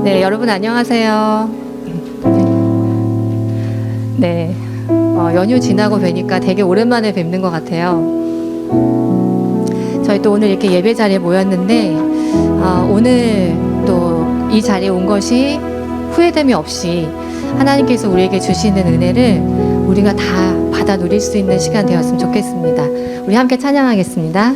네, 여러분 안녕하세요. 네, 연휴 지나고 뵈니까 되게 오랜만에 뵙는 것 같아요. 저희 또 오늘 이렇게 예배 자리에 모였는데 오늘 또 이 자리에 온 것이 후회됨이 없이 하나님께서 우리에게 주시는 은혜를 우리가 다 받아 누릴 수 있는 시간 되었으면 좋겠습니다. 우리 함께 찬양하겠습니다.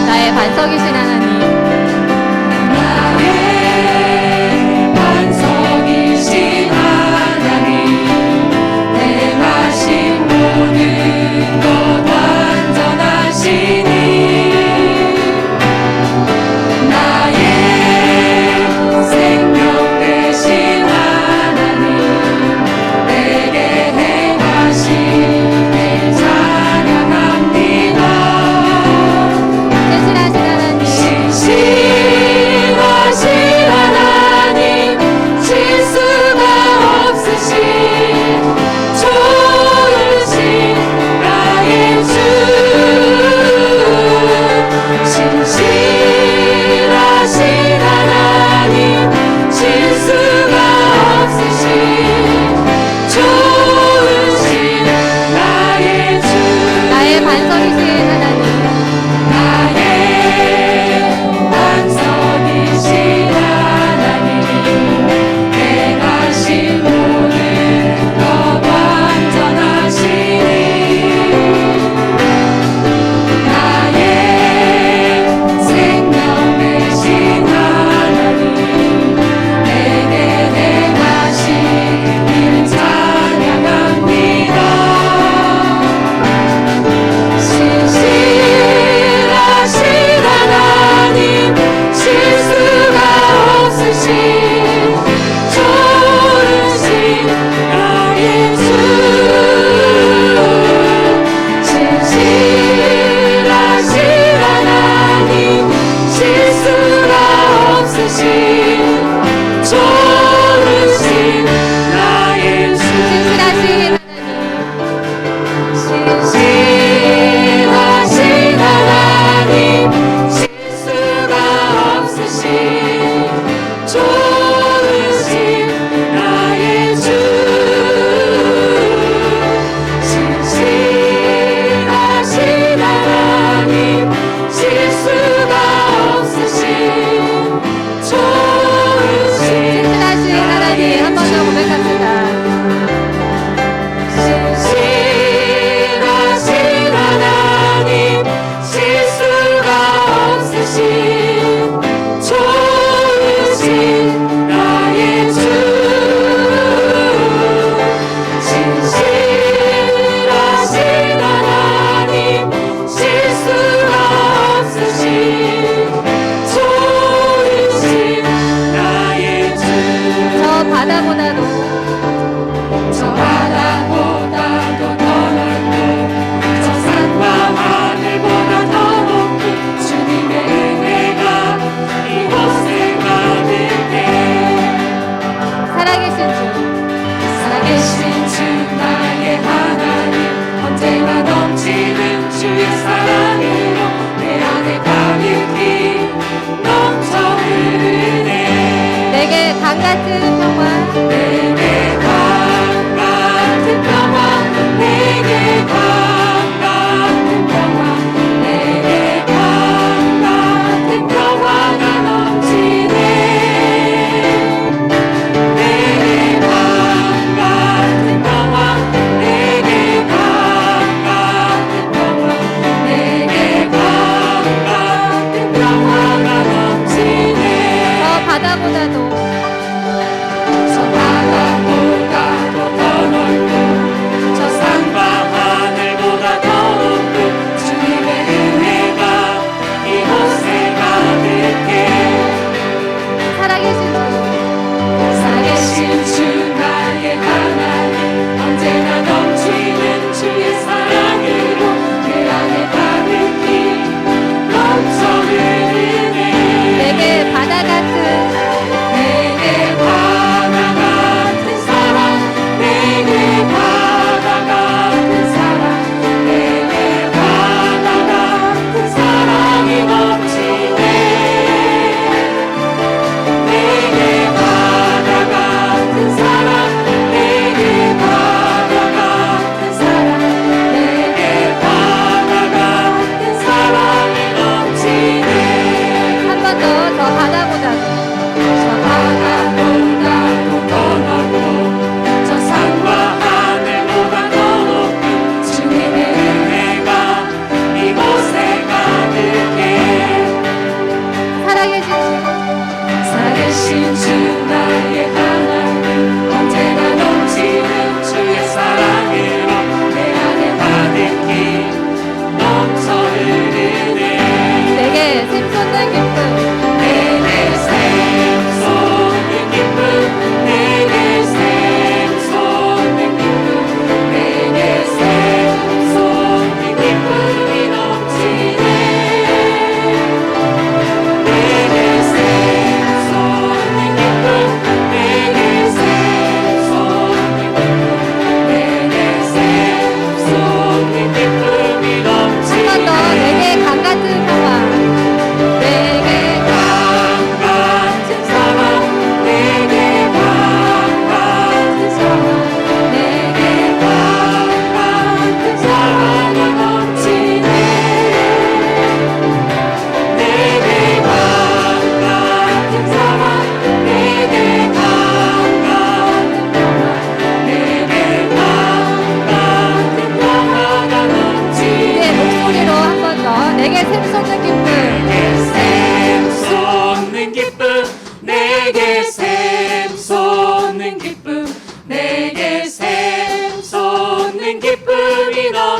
나의 반석이신 하나님, 모든 것 완전하시니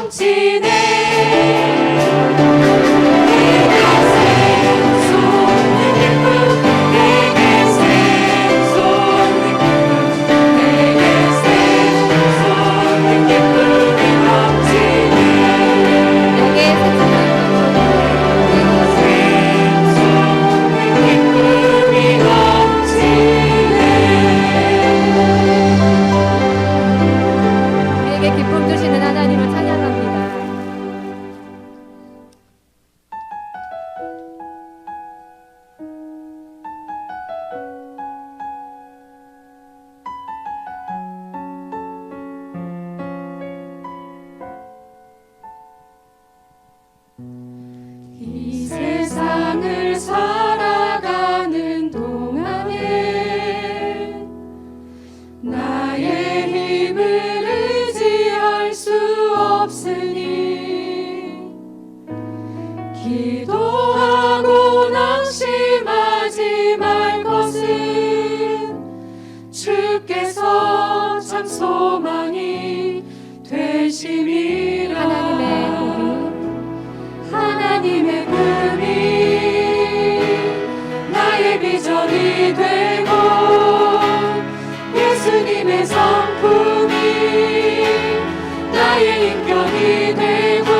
넘치네. 우리에게 기쁨 주시는 하나님을 찬양합니다. 이 세상을 살아가는 동안에 나의 힘을 의지할 수 없으니 기도하고 낙심하지 말 것은 주께서 참 소망이 되심이라. 하나님의 꿈이 나의 비전이 되고 예수님의 성품이 나의 인격이 되고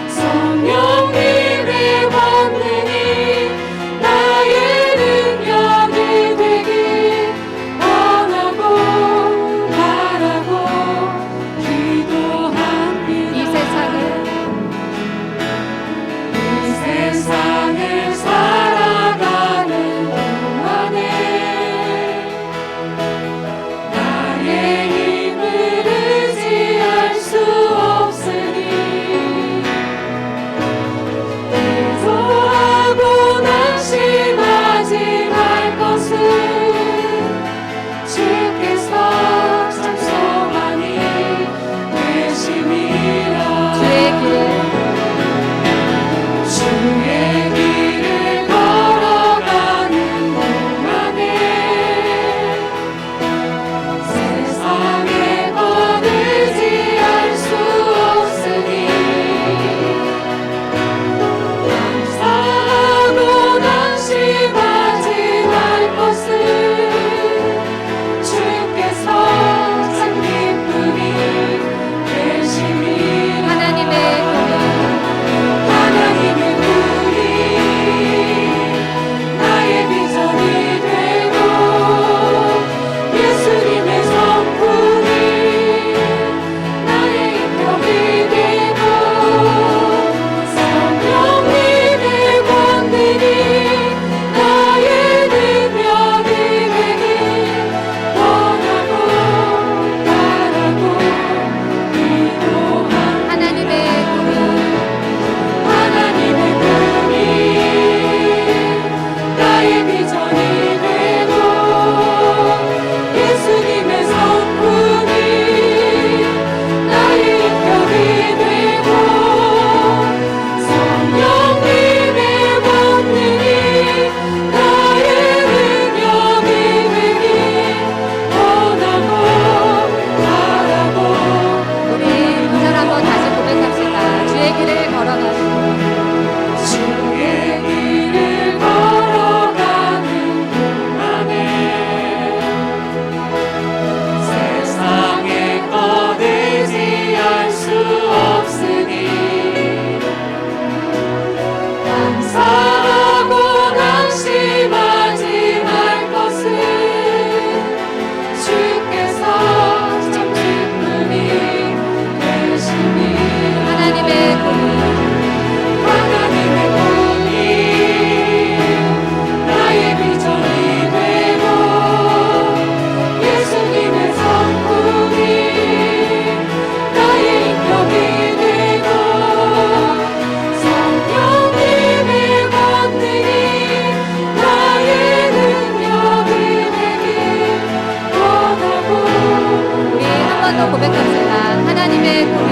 성령님의 권능이 나의 능력이 되길 원하고 바라고 기도합니다. 이 세상을 살아가는 동안에 나의 힘을 의지할 수 없으니 기도하고 낙심하지 말 것은 주께서 참 소망이 되심이라. 주의 길을 걸어가는 동안에 세상의 것 의지할 수 없으니 감사하고 낙심하지 말 것은 주께서 참 기쁨이 되심이라. 하나님의 꿈이 나의 비전이 되고 예수님의 성품이 나의 인격이 되고 성령님의 권능이 나의 능력이 되길 원하고 바라고 기도합니다. 하나님의 꿈이 나의 비전이 되고 예수님의 성품이 나의 인격이 되고 성령님의 권능이 나의 능력이 되길 원하고 바라고. 우리 오늘 한번 다시 고백합시다. 주의 길을 걸어가시고 주의 길을 걸어가는 동안에 세상의 것 의지할 수 없으니 감사하고 낙심하지 말 것은 주께서 참 기쁨이 되심이라. 하나님의 꿈이 나의 비전이 되고 예수님의 성품이 나의 인격이 되고 성령님의 권능이 나의 능력이 되길 원하고. 우리 한 번 더 고백합시다. 하나님의 꿈이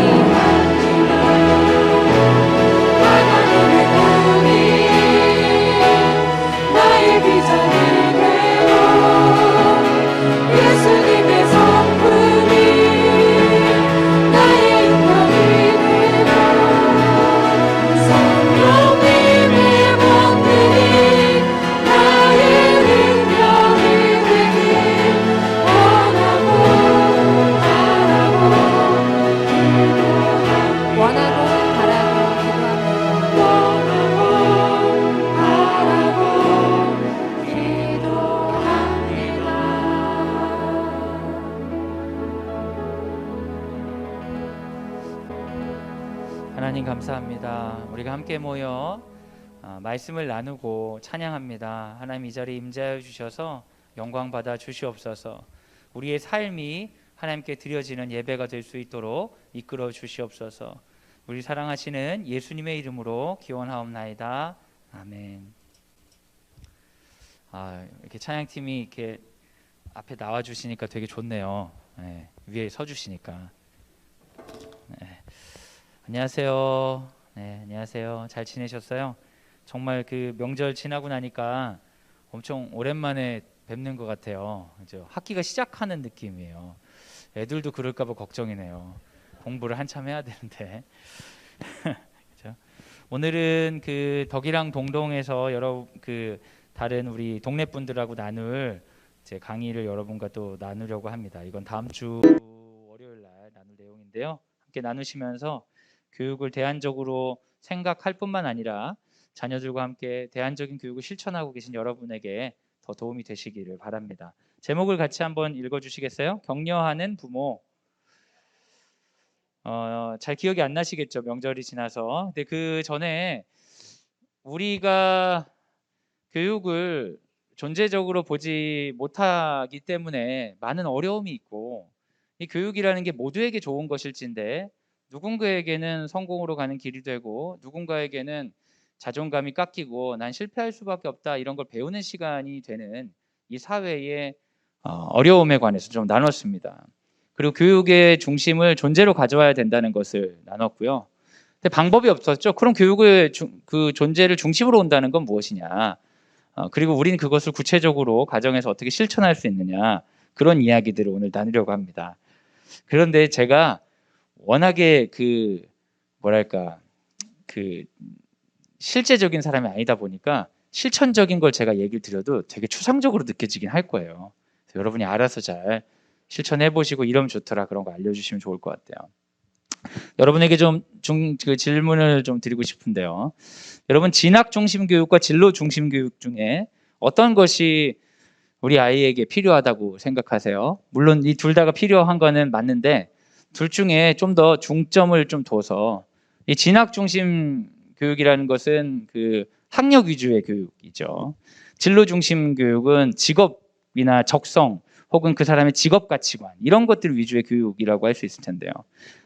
나의 비전이 되고 예수님의 성품이 나의 인격 하나님 감사합니다. 우리가 함께 모여 말씀을 나누고 찬양합니다. 하나님 이 자리에 임재하여 주셔서 영광 받아 주시옵소서. 우리의 삶이 하나님께 드려지는 예배가 될 수 있도록 이끌어 주시옵소서. 우리 사랑하시는 예수님의 이름으로 기원하옵나이다. 아멘. 이렇게 찬양팀이 이렇게 앞에 나와 주시니까 되게 좋네요. 네, 위에 서 주시니까. 네. 안녕하세요. 네, 안녕하세요. 잘 지내셨어요? 정말 그 명절 지나고 나니까 엄청 오랜만에 뵙는 것 같아요. 그죠? 학기가 시작하는 느낌이에요. 애들도 그럴까봐 걱정이네요. 공부를 한참 해야 되는데. 그죠? 오늘은 그 덕이랑 동동에서 여러 그 다른 우리 동네 분들하고 나눌 이제 강의를 여러분과 또 나누려고 합니다. 이건 다음 주 월요일 날 나눌 내용인데요. 함께 나누시면서 교육을 대안적으로 생각할 뿐만 아니라 자녀들과 함께 대안적인 교육을 실천하고 계신 여러분에게 더 도움이 되시기를 바랍니다. 제목을 같이 한번 읽어주시겠어요? 격려하는 부모. 잘 기억이 안 나시겠죠? 명절이 지나서. 근데 그 전에 우리가 교육을 존재적으로 보지 못하기 때문에 많은 어려움이 있고, 이 교육이라는 게 모두에게 좋은 것일진데 누군가에게는 성공으로 가는 길이 되고 누군가에게는 자존감이 깎이고 난 실패할 수밖에 없다, 이런 걸 배우는 시간이 되는 이 사회의 어려움에 관해서 좀 나눴습니다. 그리고 교육의 중심을 존재로 가져와야 된다는 것을 나눴고요. 근데 방법이 없었죠. 그럼 교육의 그 존재를 중심으로 온다는 건 무엇이냐, 그리고 우리는 그것을 구체적으로 가정에서 어떻게 실천할 수 있느냐, 그런 이야기들을 오늘 나누려고 합니다. 그런데 제가 워낙에 그 실제적인 사람이 아니다 보니까 실천적인 걸 제가 얘기를 드려도 되게 추상적으로 느껴지긴 할 거예요. 그래서 여러분이 알아서 잘 실천해 보시고 이러면 좋더라, 그런 거 알려주시면 좋을 것 같아요. 여러분에게 그 질문을 좀 드리고 싶은데요. 여러분, 진학 중심 교육과 진로 중심 교육 중에 어떤 것이 우리 아이에게 필요하다고 생각하세요? 물론 이 둘 다가 필요한 거는 맞는데 둘 중에 좀 더 중점을 좀 둬서, 이 진학 중심 교육이라는 것은 그 학력 위주의 교육이죠. 진로 중심 교육은 직업이나 적성 혹은 그 사람의 직업 가치관, 이런 것들 위주의 교육이라고 할 수 있을 텐데요.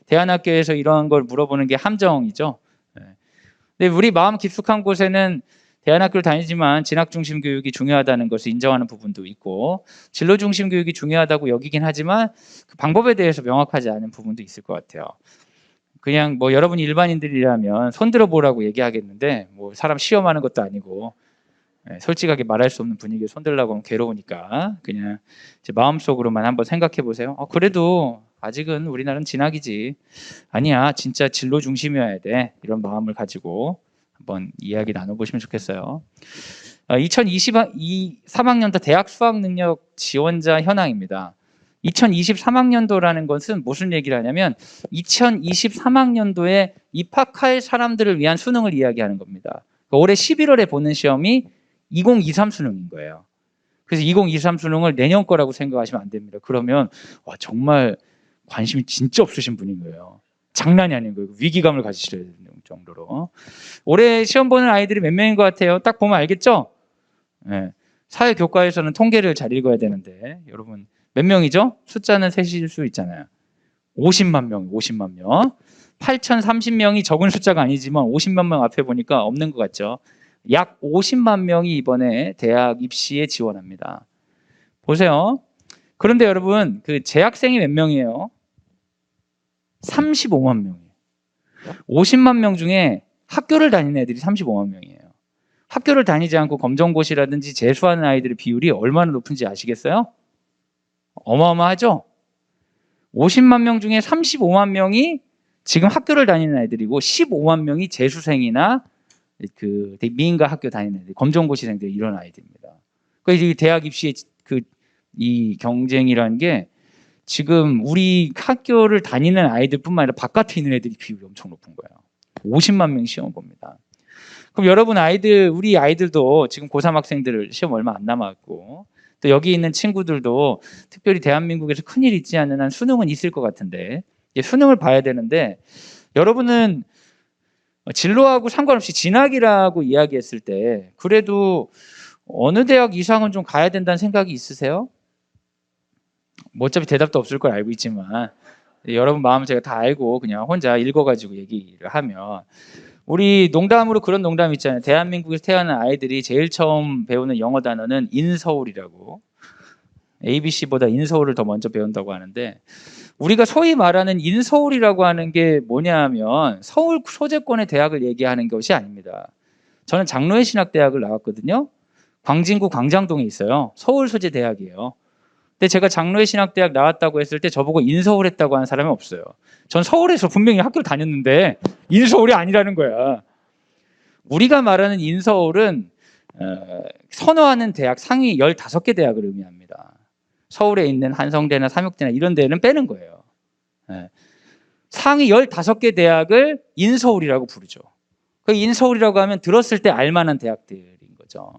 대안학교에서 이런 걸 물어보는 게 함정이죠. 근데 우리 마음 깊숙한 곳에는 대안학교를 다니지만 진학 중심 교육이 중요하다는 것을 인정하는 부분도 있고, 진로 중심 교육이 중요하다고 여기긴 하지만 그 방법에 대해서 명확하지 않은 부분도 있을 것 같아요. 그냥 뭐 여러분이 일반인들이라면 손들어 보라고 얘기하겠는데, 뭐 사람 시험하는 것도 아니고 솔직하게 말할 수 없는 분위기에 손들라고 하면 괴로우니까 그냥 제 마음속으로만 한번 생각해 보세요. 그래도 아직은 우리나라는 진학이지, 아니야 진짜 진로 중심이어야 돼, 이런 마음을 가지고 한번 이야기 나눠보시면 좋겠어요. 2023학년도 대학 수학능력 지원자 현황입니다. 2023학년도라는 것은 무슨 얘기를 하냐면 2023학년도에 입학할 사람들을 위한 수능을 이야기하는 겁니다. 올해 11월에 보는 시험이 2023 수능인 거예요. 그래서 2023 수능을 내년 거라고 생각하시면 안 됩니다. 그러면 정말 관심이 진짜 없으신 분인 거예요. 장난이 아닌 거예요. 위기감을 가지셔야 되는 정도로. 올해 시험 보는 아이들이 몇 명인 것 같아요? 딱 보면 알겠죠? 네. 사회교과에서는 통계를 잘 읽어야 되는데 여러분 몇 명이죠? 숫자는 세실 수 있잖아요. 50만 명, 50만 명. 8,030명이 적은 숫자가 아니지만 50만 명 앞에 보니까 없는 것 같죠? 약 50만 명이 이번에 대학 입시에 지원합니다. 보세요. 그런데 여러분, 그 재학생이 몇 명이에요? 35만 명이에요. 50만 명 중에 학교를 다니는 애들이 35만 명이에요. 학교를 다니지 않고 검정고시라든지 재수하는 아이들의 비율이 얼마나 높은지 아시겠어요? 어마어마하죠? 50만 명 중에 35만 명이 지금 학교를 다니는 아이들이고 15만 명이 재수생이나 그 미인가 학교 다니는 애들, 검정고시생들, 이런 아이들입니다. 그러니까 이 대학 입시의 이 경쟁이라는 게 지금 우리 학교를 다니는 아이들뿐만 아니라 바깥에 있는 애들이 비율이 엄청 높은 거예요. 50만 명 시험 봅니다. 그럼 여러분 우리 아이들도 지금 고3 학생들 시험 얼마 안 남았고, 또 여기 있는 친구들도 특별히 대한민국에서 큰일 있지 않는 한 수능은 있을 것 같은데, 수능을 봐야 되는데, 여러분은 진로하고 상관없이 진학이라고 이야기했을 때 그래도 어느 대학 이상은 좀 가야 된다는 생각이 있으세요? 뭐 어차피 대답도 없을 걸 알고 있지만 여러분 마음 제가 다 알고 그냥 혼자 읽어가지고 얘기를 하면 우리 농담으로 그런 농담 있잖아요. 대한민국에서 태어난 아이들이 제일 처음 배우는 영어 단어는 인서울이라고. ABC보다 인서울을 더 먼저 배운다고 하는데 우리가 소위 말하는 인서울이라고 하는 게 뭐냐면 서울 소재권의 대학을 얘기하는 것이 아닙니다. 저는 장로회 신학대학을 나왔거든요. 광진구 광장동에 있어요. 서울 소재 대학이에요. 근데 제가 장로회 신학대학 나왔다고 했을 때 저보고 인서울 했다고 하는 사람이 없어요. 전 서울에서 분명히 학교를 다녔는데 인서울이 아니라는 거야. 우리가 말하는 인서울은 선호하는 대학 상위 15개 대학을 의미합니다. 서울에 있는 한성대나 삼육대나 이런 데는 빼는 거예요. 상위 15개 대학을 인서울이라고 부르죠. 그 인서울이라고 하면 들었을 때 알만한 대학들인 거죠.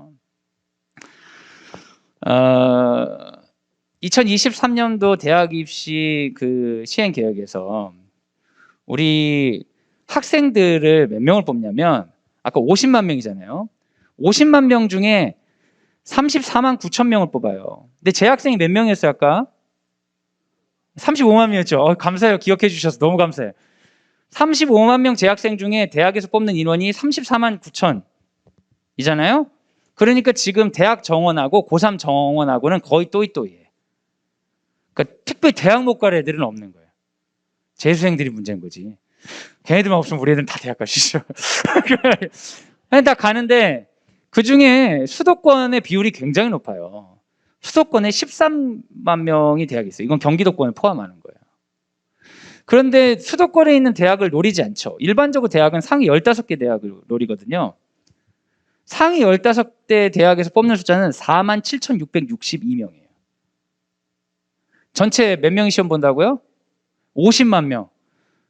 2023년도 대학 입시 그 시행 계획에서 우리 학생들을 몇 명을 뽑냐면 아까 50만 명이잖아요. 50만 명 중에 34만 9천 명을 뽑아요. 근데 재학생이 몇 명이었어요 아까? 35만 명이었죠. 감사해요. 기억해 주셔서 너무 감사해요. 35만 명 재학생 중에 대학에서 뽑는 인원이 34만 9천이잖아요. 그러니까 지금 대학 정원하고 고3 정원하고는 거의 또이또이해. 그러니까 특별히 대학 못 갈 애들은 없는 거예요. 재수생들이 문제인 거지. 걔네들만 없으면 우리 애들은 다 대학 갈 수 있어. 다 가는데 그중에 수도권의 비율이 굉장히 높아요. 수도권에 13만 명이 대학이 있어요. 이건 경기도권을 포함하는 거예요. 그런데 수도권에 있는 대학을 노리지 않죠. 일반적으로 대학은 상위 15개 대학을 노리거든요. 상위 15대 대학에서 뽑는 숫자는 47,662명이에요. 전체 몇 명이 시험 본다고요? 50만 명.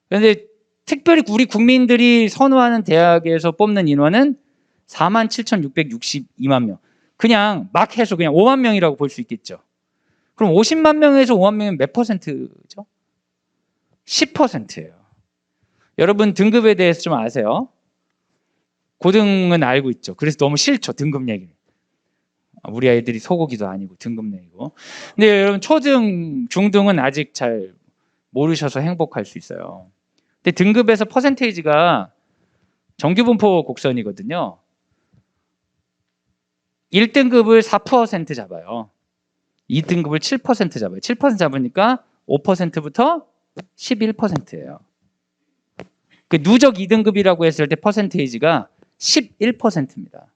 그런데 특별히 우리 국민들이 선호하는 대학에서 뽑는 인원은 47,662만 명. 그냥 막 해서 그냥 5만 명이라고 볼 수 있겠죠. 그럼 50만 명에서 5만 명이면 몇 퍼센트죠? 10%예요. 여러분 등급에 대해서 좀 아세요? 고등은 알고 있죠. 그래서 너무 싫죠. 등급 얘기. 우리 아이들이 소고기도 아니고 등급 얘기고. 근데 여러분 초등, 중등은 아직 잘 모르셔서 행복할 수 있어요. 근데 등급에서 퍼센테이지가 정규분포 곡선이거든요. 1등급을 4% 잡아요. 2등급을 7% 잡아요. 7% 잡으니까 5%부터 11%예요. 그 누적 2등급이라고 했을 때 퍼센테이지가 11%입니다.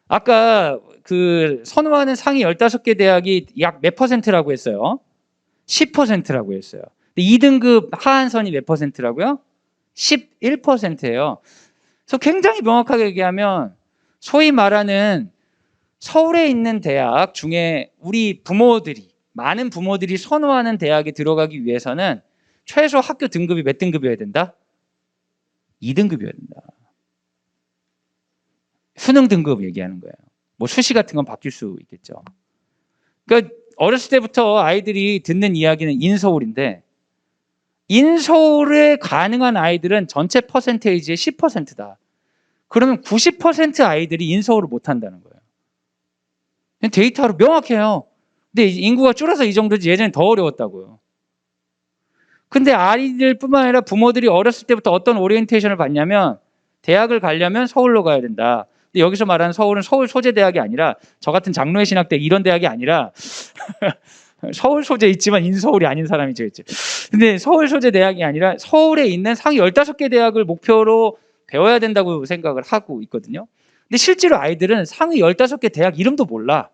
아까 그 선호하는 상위 15개 대학이 약 몇 퍼센트라고 했어요? 10%라고 했어요. 2등급 하한선이 몇 퍼센트라고요? 11%예요. 그래서 굉장히 명확하게 얘기하면 소위 말하는 서울에 있는 대학 중에 우리 부모들이 많은 부모들이 선호하는 대학에 들어가기 위해서는 최소 학교 등급이 몇 등급이어야 된다? 2등급이어야 된다. 수능 등급 얘기하는 거예요. 뭐 수시 같은 건 바뀔 수 있겠죠. 그러니까 어렸을 때부터 아이들이 듣는 이야기는 인서울인데 인서울에 가능한 아이들은 전체 퍼센테이지의 10%다. 그러면 90% 아이들이 인서울을 못 한다는 거예요. 데이터로 명확해요. 근데 인구가 줄어서 이 정도지 예전에 더 어려웠다고요. 근데 아이들뿐만 아니라 부모들이 어렸을 때부터 어떤 오리엔테이션을 받냐면 대학을 가려면 서울로 가야 된다. 근데 여기서 말하는 서울은 서울 소재대학이 아니라 저 같은 장로회 신학대 이런 대학이 아니라 서울 소재 있지만 인서울이 아닌 사람이죠. 근데 서울 소재 대학이 아니라 서울에 있는 상위 15개 대학을 목표로 배워야 된다고 생각을 하고 있거든요. 근데 실제로 아이들은 상위 15개 대학 이름도 몰라.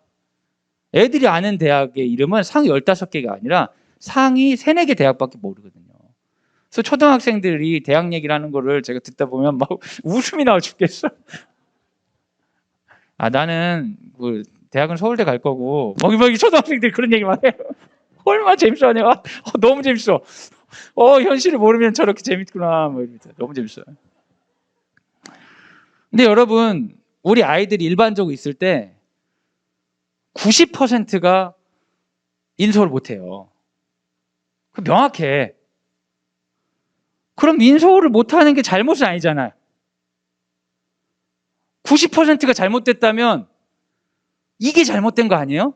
애들이 아는 대학의 이름은 상위 15개가 아니라 상위 3, 4개 대학밖에 모르거든요. 그래서 초등학생들이 대학 얘기를 하는 거를 제가 듣다 보면 막 웃음이 나와 죽겠어. 나는 그 대학은 서울대 갈 거고 막 초등학생들이 그런 얘기만 해요. 얼마나 재밌어하냐. 너무 재밌어. 현실을 모르면 저렇게 재밌구나. 뭐 이러면서 너무 재밌어요. 근데 여러분 우리 아이들이 일반적으로 있을 때 90%가 인서울 못해요. 명확해. 그럼 인서울을 못하는 게 잘못은 아니잖아요. 90%가 잘못됐다면 이게 잘못된 거 아니에요?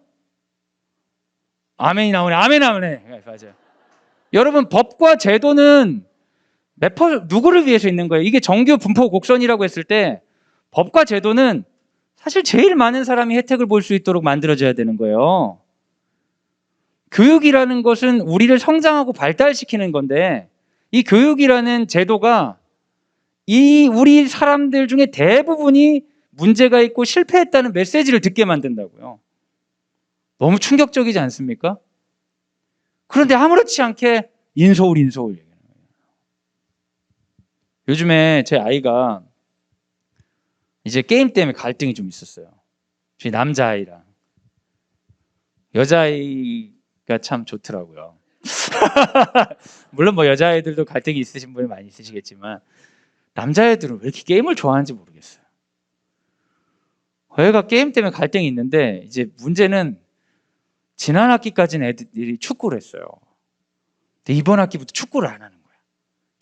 아멘이 나오네. 아멘, 아멘. 맞아요. 여러분, 법과 제도는 누구를 위해서 있는 거예요? 이게 정규 분포 곡선이라고 했을 때 법과 제도는 사실 제일 많은 사람이 혜택을 볼 수 있도록 만들어져야 되는 거예요. 교육이라는 것은 우리를 성장하고 발달시키는 건데 이 교육이라는 제도가 우리 사람들 중에 대부분이 문제가 있고 실패했다는 메시지를 듣게 만든다고요. 너무 충격적이지 않습니까? 그런데 아무렇지 않게 인서울 얘기하는 거예요. 요즘에 제 아이가 이제 게임 때문에 갈등이 좀 있었어요. 저희 남자아이랑. 여자아이가 참 좋더라고요. 물론 뭐 여자아이들도 갈등이 있으신 분이 많이 있으시겠지만 남자애들은 왜 이렇게 게임을 좋아하는지 모르겠어요. 얘가 게임 때문에 갈등이 있는데 이제 문제는 지난 학기까지는 애들이 축구를 했어요. 근데 이번 학기부터 축구를 안 하는 거야.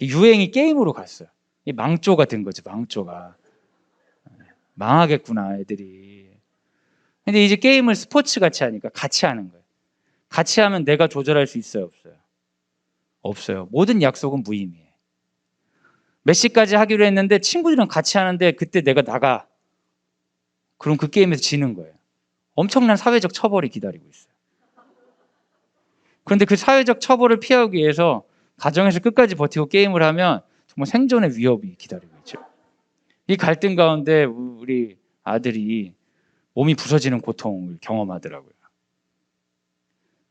유행이 게임으로 갔어요. 망조가 된 거지, 망조가. 망하겠구나, 애들이. 근데 이제 게임을 스포츠 같이 하니까 같이 하는 거예요. 같이 하면 내가 조절할 수 있어요, 없어요? 없어요. 모든 약속은 무의미해. 몇 시까지 하기로 했는데 친구들이랑 같이 하는데 그때 내가 나가. 그럼 그 게임에서 지는 거예요. 엄청난 사회적 처벌이 기다리고 있어요. 그런데 그 사회적 처벌을 피하기 위해서 가정에서 끝까지 버티고 게임을 하면 정말 생존의 위협이 기다리고 있죠. 이 갈등 가운데 우리 아들이 몸이 부서지는 고통을 경험하더라고요.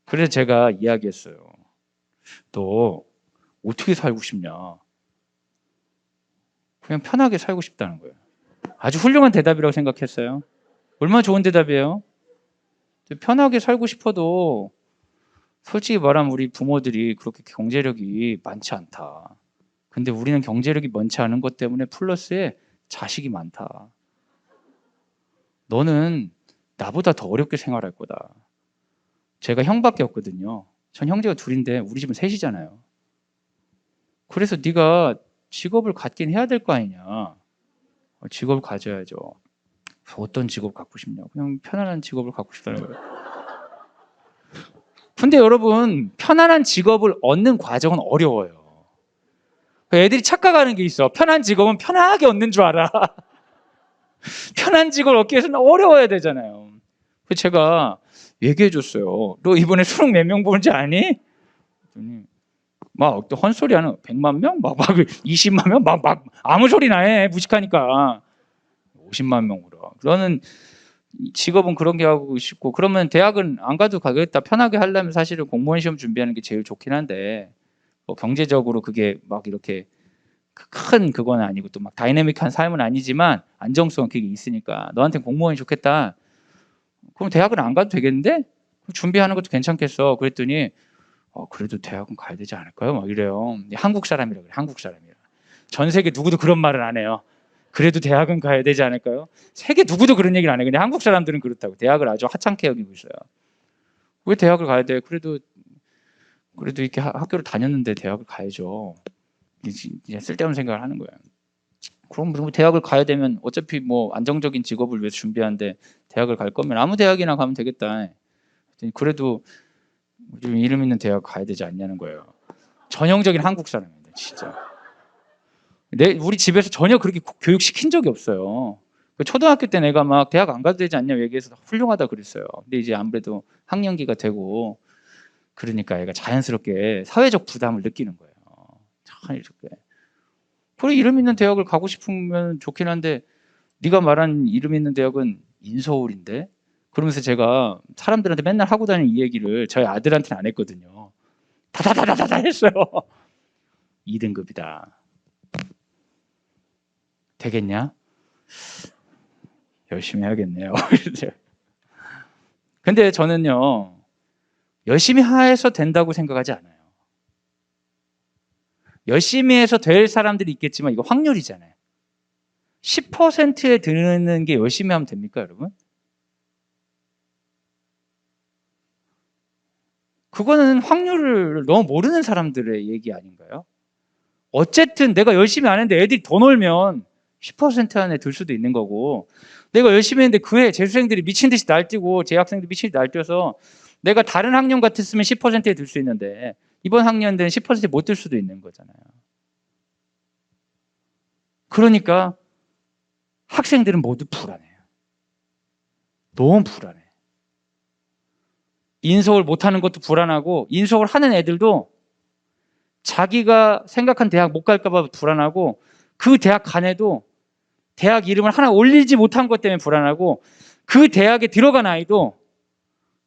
그래서 제가 이야기했어요. 너 어떻게 살고 싶냐? 그냥 편하게 살고 싶다는 거예요. 아주 훌륭한 대답이라고 생각했어요. 얼마나 좋은 대답이에요? 편하게 살고 싶어도 솔직히 말하면 우리 부모들이 그렇게 경제력이 많지 않다. 근데 우리는 경제력이 많지 않은 것 때문에 플러스에 자식이 많다. 너는 나보다 더 어렵게 생활할 거다. 제가 형밖에 없거든요. 전 형제가 둘인데 우리 집은 셋이잖아요. 그래서 네가 직업을 갖긴 해야 될 거 아니냐. 직업을 가져야죠. 어떤 직업 갖고 싶냐. 그냥 편안한 직업을 갖고 싶다는 거예요. 근데 여러분, 편안한 직업을 얻는 과정은 어려워요. 애들이 착각하는 게 있어. 편한 직업은 편하게 얻는 줄 알아. 편한 직업을 얻기 위해서는 어려워야 되잖아요. 그래서 제가 얘기해 줬어요. 너 이번에 수능 몇 명 보는지 아니? 막 또 헛소리 하는 100만 명? 막 20만 명? 막 아무 소리나 해. 무식하니까. 50만 명으로. 너는 직업은 그런 게 하고 싶고 그러면 대학은 안 가도 가겠다. 편하게 하려면 사실은 공무원 시험 준비하는 게 제일 좋긴 한데 뭐 경제적으로 그게 막 이렇게 큰 그건 아니고 또 막 다이내믹한 삶은 아니지만 안정성은 그게 있으니까 너한테 공무원이 좋겠다. 그럼 대학은 안 가도 되겠는데? 준비하는 것도 괜찮겠어. 그랬더니 그래도 대학은 가야 되지 않을까요? 막 이래요. 한국 사람이라 그래. 한국 사람이라. 전 세계 누구도 그런 말을 안 해요. 그래도 대학은 가야 되지 않을까요? 세계 누구도 그런 얘기를 안 해요. 근데 한국 사람들은 그렇다고. 대학을 아주 하찮게 여기고 있어요. 왜 대학을 가야 돼? 그래도 이렇게 학교를 다녔는데 대학을 가야죠. 이제 쓸데없는 생각을 하는 거예요. 그럼 뭐 대학을 가야 되면 어차피 뭐 안정적인 직업을 위해서 준비하는데 대학을 갈 거면 아무 대학이나 가면 되겠다. 그래도 이름 있는 대학 가야 되지 않냐는 거예요. 전형적인 한국 사람입니다, 진짜. 우리 집에서 전혀 그렇게 교육 시킨 적이 없어요. 초등학교 때 내가 막 대학 안 가도 되지 않냐 얘기해서 훌륭하다 그랬어요. 근데 이제 아무래도 학년기가 되고 그러니까 얘가 자연스럽게 사회적 부담을 느끼는 거예요. 자연스럽게. 그래 이름 있는 대학을 가고 싶으면 좋긴 한데 네가 말한 이름 있는 대학은 인서울인데 그러면서 제가 사람들한테 맨날 하고 다니는 이 얘기를 저희 아들한테는 안 했거든요. 다다다다다 했어요. 2등급이다. 되겠냐? 열심히 해야겠네요. 근데 저는요. 열심히 해서 된다고 생각하지 않아요. 열심히 해서 될 사람들이 있겠지만 이거 확률이잖아요. 10%에 드는 게 열심히 하면 됩니까, 여러분? 그거는 확률을 너무 모르는 사람들의 얘기 아닌가요? 어쨌든 내가 열심히 안 했는데 애들이 더 놀면 10% 안에 들 수도 있는 거고, 내가 열심히 했는데 그해 재수생들이 미친 듯이 날뛰고 재학생들이 미친 듯이 날뛰어서 내가 다른 학년 같았으면 10%에 들 수 있는데 이번 학년들은 10%에 못 들 수도 있는 거잖아요. 그러니까 학생들은 모두 불안해요. 너무 불안해. 인서울 못하는 것도 불안하고, 인서울 하는 애들도 자기가 생각한 대학 못 갈까 봐 불안하고, 그 대학 간 애도 대학 이름을 하나 올리지 못한 것 때문에 불안하고, 그 대학에 들어간 아이도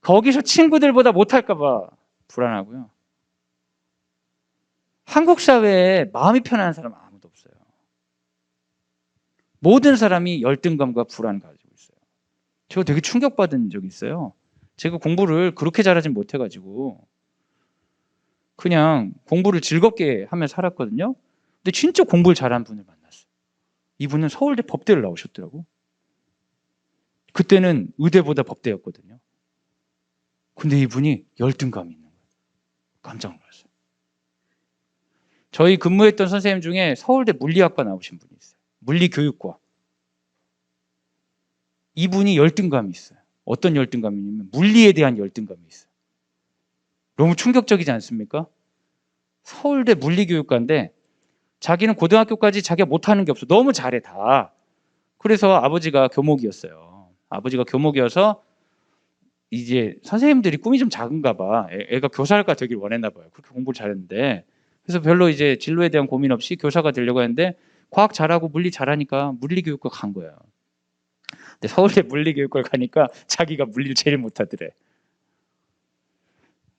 거기서 친구들보다 못할까 봐 불안하고요. 한국 사회에 마음이 편안한 사람은 아무도 없어요. 모든 사람이 열등감과 불안을 가지고 있어요. 제가 되게 충격받은 적이 있어요. 제가 공부를 그렇게 잘하진 못해가지고 그냥 공부를 즐겁게 하며 살았거든요. 근데 진짜 공부를 잘하는 분을 만났어요. 이분은 서울대 법대를 나오셨더라고. 그때는 의대보다 법대였거든요. 근데 이분이 열등감이 있는 거예요. 깜짝 놀랐어요. 저희 근무했던 선생님 중에 서울대 물리학과 나오신 분이 있어요. 물리교육과. 이분이 열등감이 있어요. 어떤 열등감이냐면 물리에 대한 열등감이 있어요. 너무 충격적이지 않습니까? 서울대 물리교육과인데 자기는 고등학교까지 자기가 못하는 게 없어. 너무 잘해 다. 그래서 아버지가 교목이었어요. 아버지가 교목이어서 이제 선생님들이 꿈이 좀 작은가 봐. 애가 교사가 되길 원했나 봐요. 그렇게 공부를 잘했는데. 그래서 별로 이제 진로에 대한 고민 없이 교사가 되려고 했는데 과학 잘하고 물리 잘하니까 물리교육과 간 거예요. 근데 서울대 물리교육과를 가니까 자기가 물리를 제일 못하더래.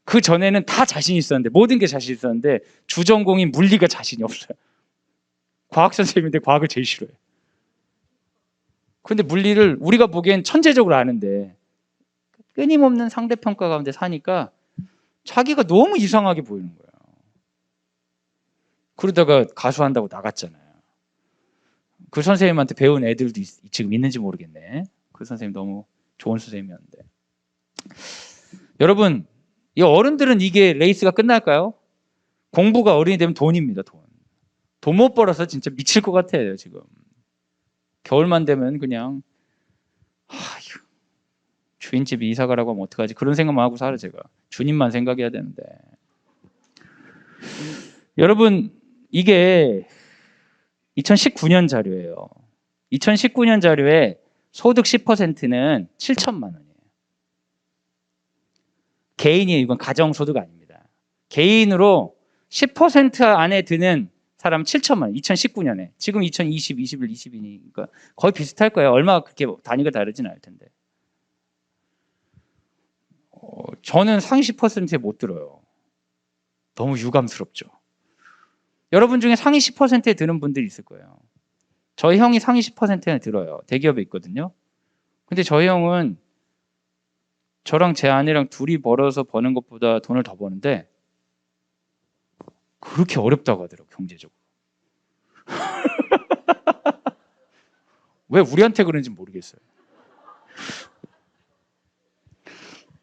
그 전에는 다 자신 있었는데, 모든 게 자신 있었는데 주전공인 물리가 자신이 없어요. 과학 선생님인데 과학을 제일 싫어해. 근데 물리를 우리가 보기엔 천재적으로 아는데 끊임없는 상대평가 가운데 사니까 자기가 너무 이상하게 보이는 거예요. 그러다가 가수한다고 나갔잖아요. 그 선생님한테 배운 애들도 지금 있는지 모르겠네. 그 선생님 너무 좋은 선생님이었는데. 여러분, 이 어른들은 이게 레이스가 끝날까요? 공부가 어른이 되면 돈입니다. 돈 못 벌어서 진짜 미칠 것 같아요. 지금 겨울만 되면 그냥 주인집이 이사 가라고 하면 어떡하지? 그런 생각만 하고 살아. 제가 주님만 생각해야 되는데. 여러분, 이게 2019년 자료예요. 2019년 자료에 소득 10%는 7천만 원이에요. 개인이, 이건 가정소득 아닙니다. 개인으로 10% 안에 드는 사람 7천만 원, 2019년에. 지금 2020, 21, 22니까 거의 비슷할 거예요. 얼마 그렇게 단위가 다르진 않을 텐데. 저는 상위 10%에 못 들어요. 너무 유감스럽죠. 여러분 중에 상위 10%에 드는 분들이 있을 거예요. 저희 형이 상위 10%에 들어요. 대기업에 있거든요. 근데 저희 형은 저랑 제 아내랑 둘이 벌어서 버는 것보다 돈을 더 버는데 그렇게 어렵다고 하더라고요. 경제적으로. 왜 우리한테 그런지 모르겠어요.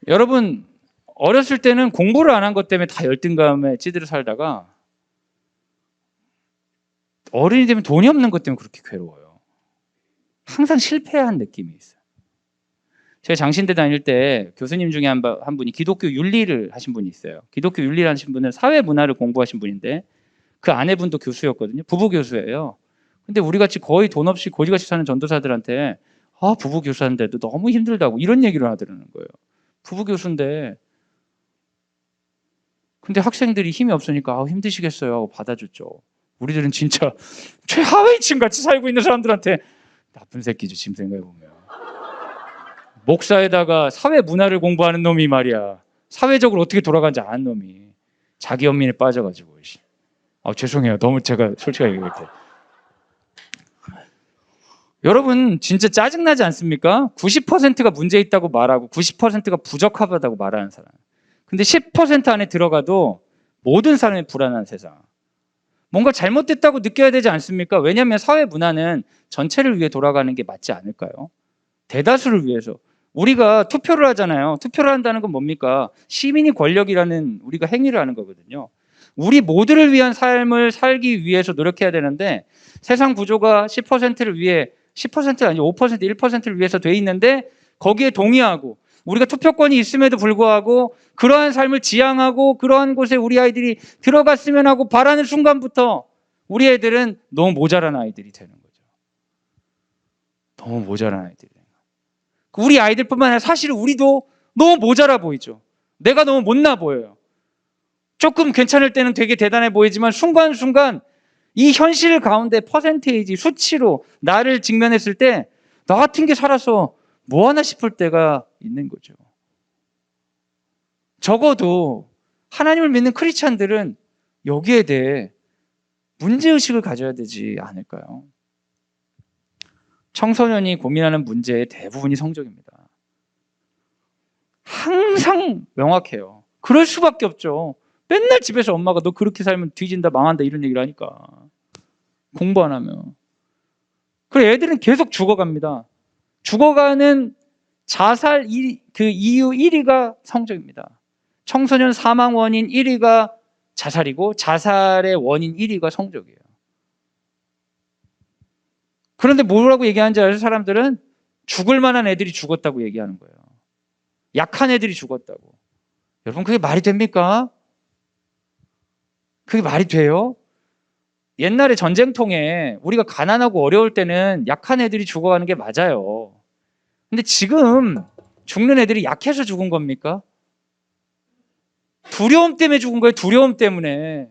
여러분, 어렸을 때는 공부를 안 한 것 때문에 다 열등감에 찌들어 살다가 어른이 되면 돈이 없는 것 때문에 그렇게 괴로워요. 항상 실패한 느낌이 있어요. 제가 장신대 다닐 때 교수님 중에 한 분이 기독교 윤리를 하신 분이 있어요. 기독교 윤리를 하신 분은 사회문화를 공부하신 분인데 그 아내분도 교수였거든요. 부부 교수예요. 근데 우리같이 거의 돈 없이 거지같이 사는 전도사들한테 부부 교사인데도 너무 힘들다고 이런 얘기를 하더라는 거예요. 부부 교수인데. 근데 학생들이 힘이 없으니까 힘드시겠어요 하고 받아줬죠. 우리들은 진짜 최하위층 같이 살고 있는 사람들한테 나쁜 새끼죠. 지금 생각해보면. 목사에다가 사회문화를 공부하는 놈이 말이야. 사회적으로 어떻게 돌아가는지 아는 놈이 자기 연민에 빠져가지고. 죄송해요. 너무 제가 솔직하게 얘기할 때. 여러분 진짜 짜증나지 않습니까? 90%가 문제 있다고 말하고 90%가 부적합하다고 말하는 사람. 근데 10% 안에 들어가도 모든 사람이 불안한 세상. 뭔가 잘못됐다고 느껴야 되지 않습니까? 왜냐하면 사회 문화는 전체를 위해 돌아가는 게 맞지 않을까요? 대다수를 위해서. 우리가 투표를 하잖아요. 투표를 한다는 건 뭡니까? 시민이 권력이라는 우리가 행위를 하는 거거든요. 우리 모두를 위한 삶을 살기 위해서 노력해야 되는데 세상 구조가 10%를 위해 10%가 아니고 5%, 1%를 위해서 돼 있는데 거기에 동의하고 우리가 투표권이 있음에도 불구하고 그러한 삶을 지향하고 그러한 곳에 우리 아이들이 들어갔으면 하고 바라는 순간부터 우리 애들은 너무 모자란 아이들이 되는 거죠. 너무 모자란 아이들이. 우리 아이들뿐만 아니라 사실 우리도 너무 모자라 보이죠. 내가 너무 못나 보여요. 조금 괜찮을 때는 되게 대단해 보이지만 순간순간 이 현실 가운데 퍼센테이지 수치로 나를 직면했을 때 나 같은 게 살아서 뭐 하나 싶을 때가 있는 거죠. 적어도 하나님을 믿는 크리스찬들은 여기에 대해 문제의식을 가져야 되지 않을까요? 청소년이 고민하는 문제의 대부분이 성적입니다. 항상 명확해요. 그럴 수밖에 없죠. 맨날 집에서 엄마가 너 그렇게 살면 뒤진다 망한다 이런 얘기를 하니까 공부 안 하면. 그래 애들은 계속 죽어갑니다. 죽어가는 자살 그 이유 1위가 성적입니다. 청소년 사망 원인 1위가 자살이고 자살의 원인 1위가 성적이에요. 그런데 뭐라고 얘기하는지 아세요? 사람들은 죽을 만한 애들이 죽었다고 얘기하는 거예요. 약한 애들이 죽었다고. 여러분 그게 말이 됩니까? 그게 말이 돼요? 옛날에 전쟁통에 우리가 가난하고 어려울 때는 약한 애들이 죽어가는 게 맞아요. 근데 지금 죽는 애들이 약해서 죽은 겁니까? 두려움 때문에 죽은 거예요. 두려움 때문에.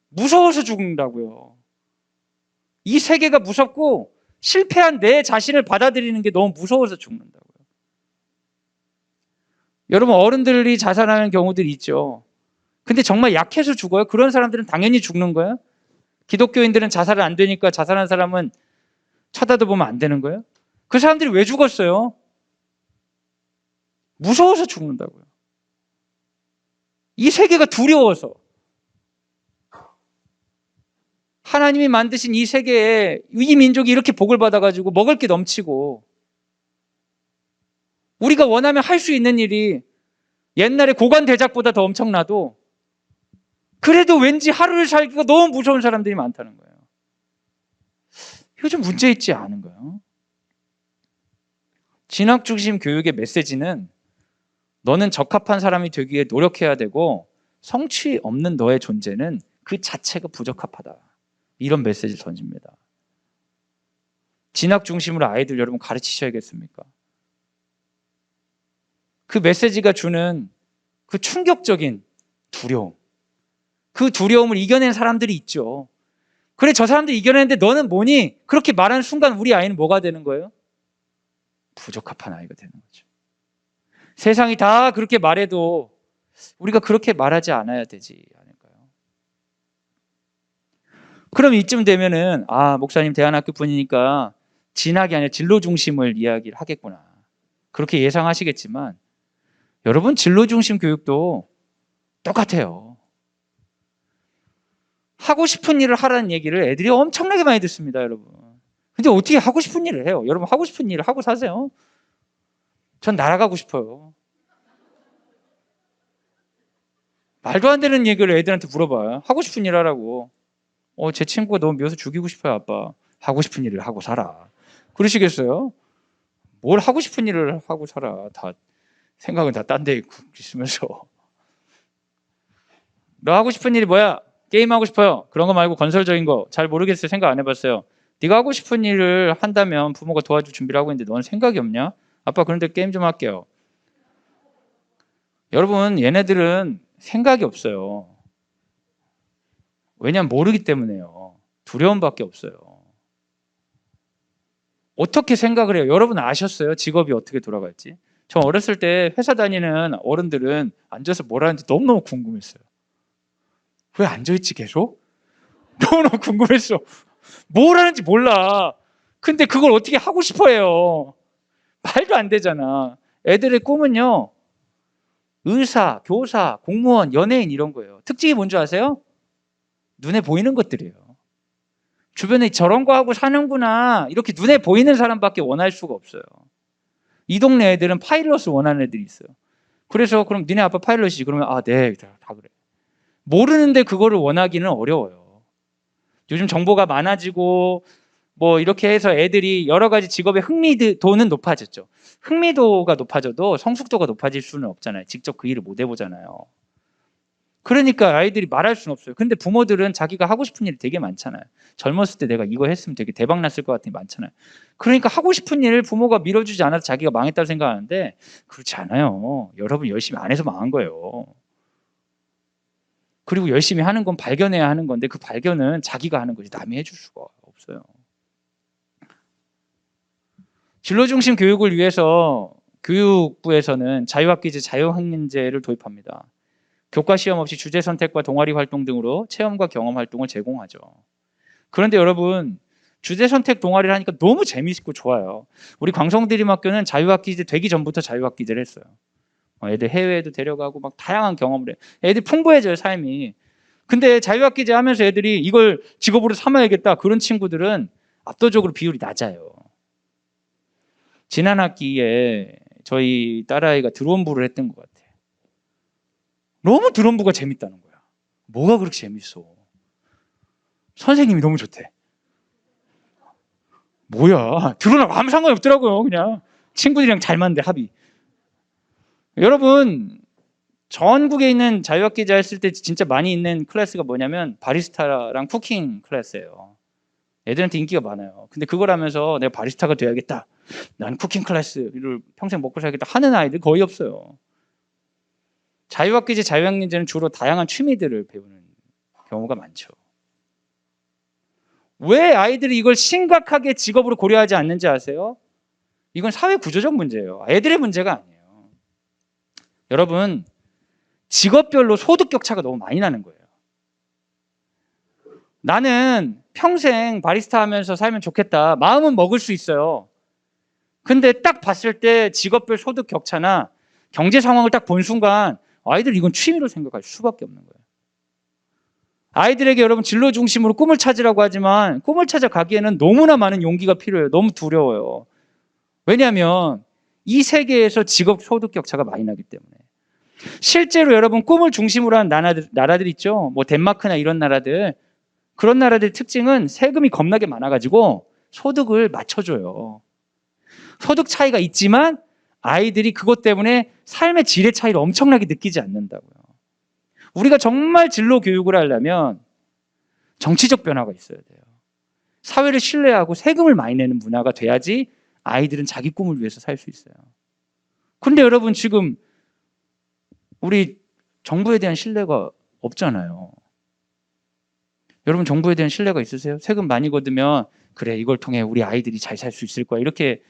무서워서 죽는다고요. 이 세계가 무섭고 실패한 내 자신을 받아들이는 게 너무 무서워서 죽는다고요. 여러분 어른들이 자살하는 경우들이 있죠. 근데 정말 약해서 죽어요? 그런 사람들은 당연히 죽는 거예요? 기독교인들은 자살을 안 되니까 자살한 사람은 쳐다도 보면 안 되는 거예요? 그 사람들이 왜 죽었어요? 무서워서 죽는다고요. 이 세계가 두려워서. 하나님이 만드신 이 세계에 이 민족이 이렇게 복을 받아가지고 먹을 게 넘치고 우리가 원하면 할 수 있는 일이 옛날에 고관 대작보다 더 엄청나도 그래도 왠지 하루를 살기가 너무 무서운 사람들이 많다는 거예요. 이거 좀 문제 있지 않은가요? 진학 중심 교육의 메시지는 너는 적합한 사람이 되기 위해 노력해야 되고 성취 없는 너의 존재는 그 자체가 부적합하다. 이런 메시지를 던집니다. 진학 중심으로 아이들 여러분 가르치셔야겠습니까? 그 메시지가 주는 그 충격적인 두려움. 그 두려움을 이겨낸 사람들이 있죠. 그래 저 사람들이 이겨내는데 너는 뭐니? 그렇게 말하는 순간 우리 아이는 뭐가 되는 거예요? 부적합한 아이가 되는 거죠. 세상이 다 그렇게 말해도 우리가 그렇게 말하지 않아야 되지 않을까요? 그럼 이쯤 되면은 목사님 대안학교 분이니까 진학이 아니라 진로 중심을 이야기를 하겠구나. 그렇게 예상하시겠지만 여러분 진로 중심 교육도 똑같아요. 하고 싶은 일을 하라는 얘기를 애들이 엄청나게 많이 듣습니다, 여러분. 근데 어떻게 하고 싶은 일을 해요? 여러분 하고 싶은 일을 하고 사세요. 전 날아가고 싶어요. 말도 안 되는 얘기를 애들한테 물어봐요. 하고 싶은 일 하라고. 제 친구가 너무 미워서 죽이고 싶어요, 아빠. 하고 싶은 일을 하고 살아. 그러시겠어요? 뭘 하고 싶은 일을 하고 살아. 다 생각은 다 딴 데 있으면서. 너 하고 싶은 일이 뭐야? 게임하고 싶어요. 그런 거 말고 건설적인 거. 잘 모르겠어요. 생각 안 해봤어요. 네가 하고 싶은 일을 한다면 부모가 도와줄 준비를 하고 있는데 너는 생각이 없냐? 아빠 그런데 게임 좀 할게요. 여러분 얘네들은 생각이 없어요. 왜냐하면 모르기 때문에요. 두려움밖에 없어요. 어떻게 생각을 해요? 여러분 아셨어요? 직업이 어떻게 돌아갈지? 저 어렸을 때 회사 다니는 어른들은 앉아서 뭘 하는지 너무너무 궁금했어요. 왜 앉아있지 계속? 너무너무 궁금했어. 뭘 하는지 몰라. 근데 그걸 어떻게 하고 싶어 해요. 말도 안 되잖아. 애들의 꿈은요. 의사, 교사, 공무원, 연예인 이런 거예요. 특징이 뭔지 아세요? 눈에 보이는 것들이에요. 주변에 저런 거 하고 사는구나. 이렇게 눈에 보이는 사람밖에 원할 수가 없어요. 이 동네 애들은 파일럿을 원하는 애들이 있어요. 그래서 그럼 니네 아빠 파일럿이지. 그러면 네, 다 그래. 모르는데 그거를 원하기는 어려워요. 요즘 정보가 많아지고 뭐 이렇게 해서 애들이 여러 가지 직업의 흥미도는 높아졌죠. 흥미도가 높아져도 성숙도가 높아질 수는 없잖아요. 직접 그 일을 못 해보잖아요. 그러니까 아이들이 말할 수는 없어요. 근데 부모들은 자기가 하고 싶은 일이 되게 많잖아요. 젊었을 때 내가 이거 했으면 되게 대박 났을 것 같은 게 많잖아요. 그러니까 하고 싶은 일을 부모가 밀어주지 않아서 자기가 망했다고 생각하는데 그렇지 않아요. 여러분 열심히 안 해서 망한 거예요. 그리고 열심히 하는 건 발견해야 하는 건데 그 발견은 자기가 하는 거지 남이 해줄 수가 없어요. 진로중심 교육을 위해서 교육부에서는 자유학기제, 자유학년제를 도입합니다. 교과 시험 없이 주제 선택과 동아리 활동 등으로 체험과 경험 활동을 제공하죠. 그런데 여러분 주제 선택 동아리를 하니까 너무 재미있고 좋아요. 우리 광성대림학교는 자유학기제 되기 전부터 자유학기제를 했어요. 애들 해외에도 데려가고 막 다양한 경험을 해. 애들 풍부해져요 삶이. 근데 자유학기제 하면서 애들이 이걸 직업으로 삼아야겠다 그런 친구들은 압도적으로 비율이 낮아요. 지난 학기에 저희 딸아이가 드론부를 했던 것 같아요. 너무 드론부가 재밌다는 거야. 뭐가 그렇게 재밌어? 선생님이 너무 좋대. 뭐야? 드론하고 아무 상관이 없더라고요. 그냥 친구들이랑 잘 맞는데 합이. 여러분 전국에 있는 자유학기제 했을 때 진짜 많이 있는 클래스가 뭐냐면 바리스타랑 쿠킹 클래스예요. 애들한테 인기가 많아요. 근데 그걸 하면서 내가 바리스타가 돼야겠다. 난 쿠킹 클래스를 평생 먹고 살겠다 하는 아이들 거의 없어요. 자유학기제, 자유학년제는 주로 다양한 취미들을 배우는 경우가 많죠. 왜 아이들이 이걸 심각하게 직업으로 고려하지 않는지 아세요? 이건 사회 구조적 문제예요. 애들의 문제가 아니에요. 여러분, 직업별로 소득 격차가 너무 많이 나는 거예요. 나는 평생 바리스타 하면서 살면 좋겠다. 마음은 먹을 수 있어요. 근데 딱 봤을 때 직업별 소득 격차나 경제 상황을 딱 본 순간 아이들 이건 취미로 생각할 수밖에 없는 거예요. 아이들에게 여러분 진로 중심으로 꿈을 찾으라고 하지만 꿈을 찾아 가기에는 너무나 많은 용기가 필요해요. 너무 두려워요. 왜냐하면 이 세계에서 직업 소득 격차가 많이 나기 때문에. 실제로 여러분 꿈을 중심으로 한 나라들 있죠. 뭐 덴마크나 이런 나라들. 그런 나라들의 특징은 세금이 겁나게 많아가지고 소득을 맞춰줘요. 소득 차이가 있지만 아이들이 그것 때문에 삶의 질의 차이를 엄청나게 느끼지 않는다고요. 우리가 정말 진로 교육을 하려면 정치적 변화가 있어야 돼요. 사회를 신뢰하고 세금을 많이 내는 문화가 돼야지 아이들은 자기 꿈을 위해서 살 수 있어요. 그런데 여러분 지금 우리 정부에 대한 신뢰가 없잖아요. 여러분 정부에 대한 신뢰가 있으세요? 세금 많이 걷으면 그래 이걸 통해 우리 아이들이 잘 살 수 있을 거야 이렇게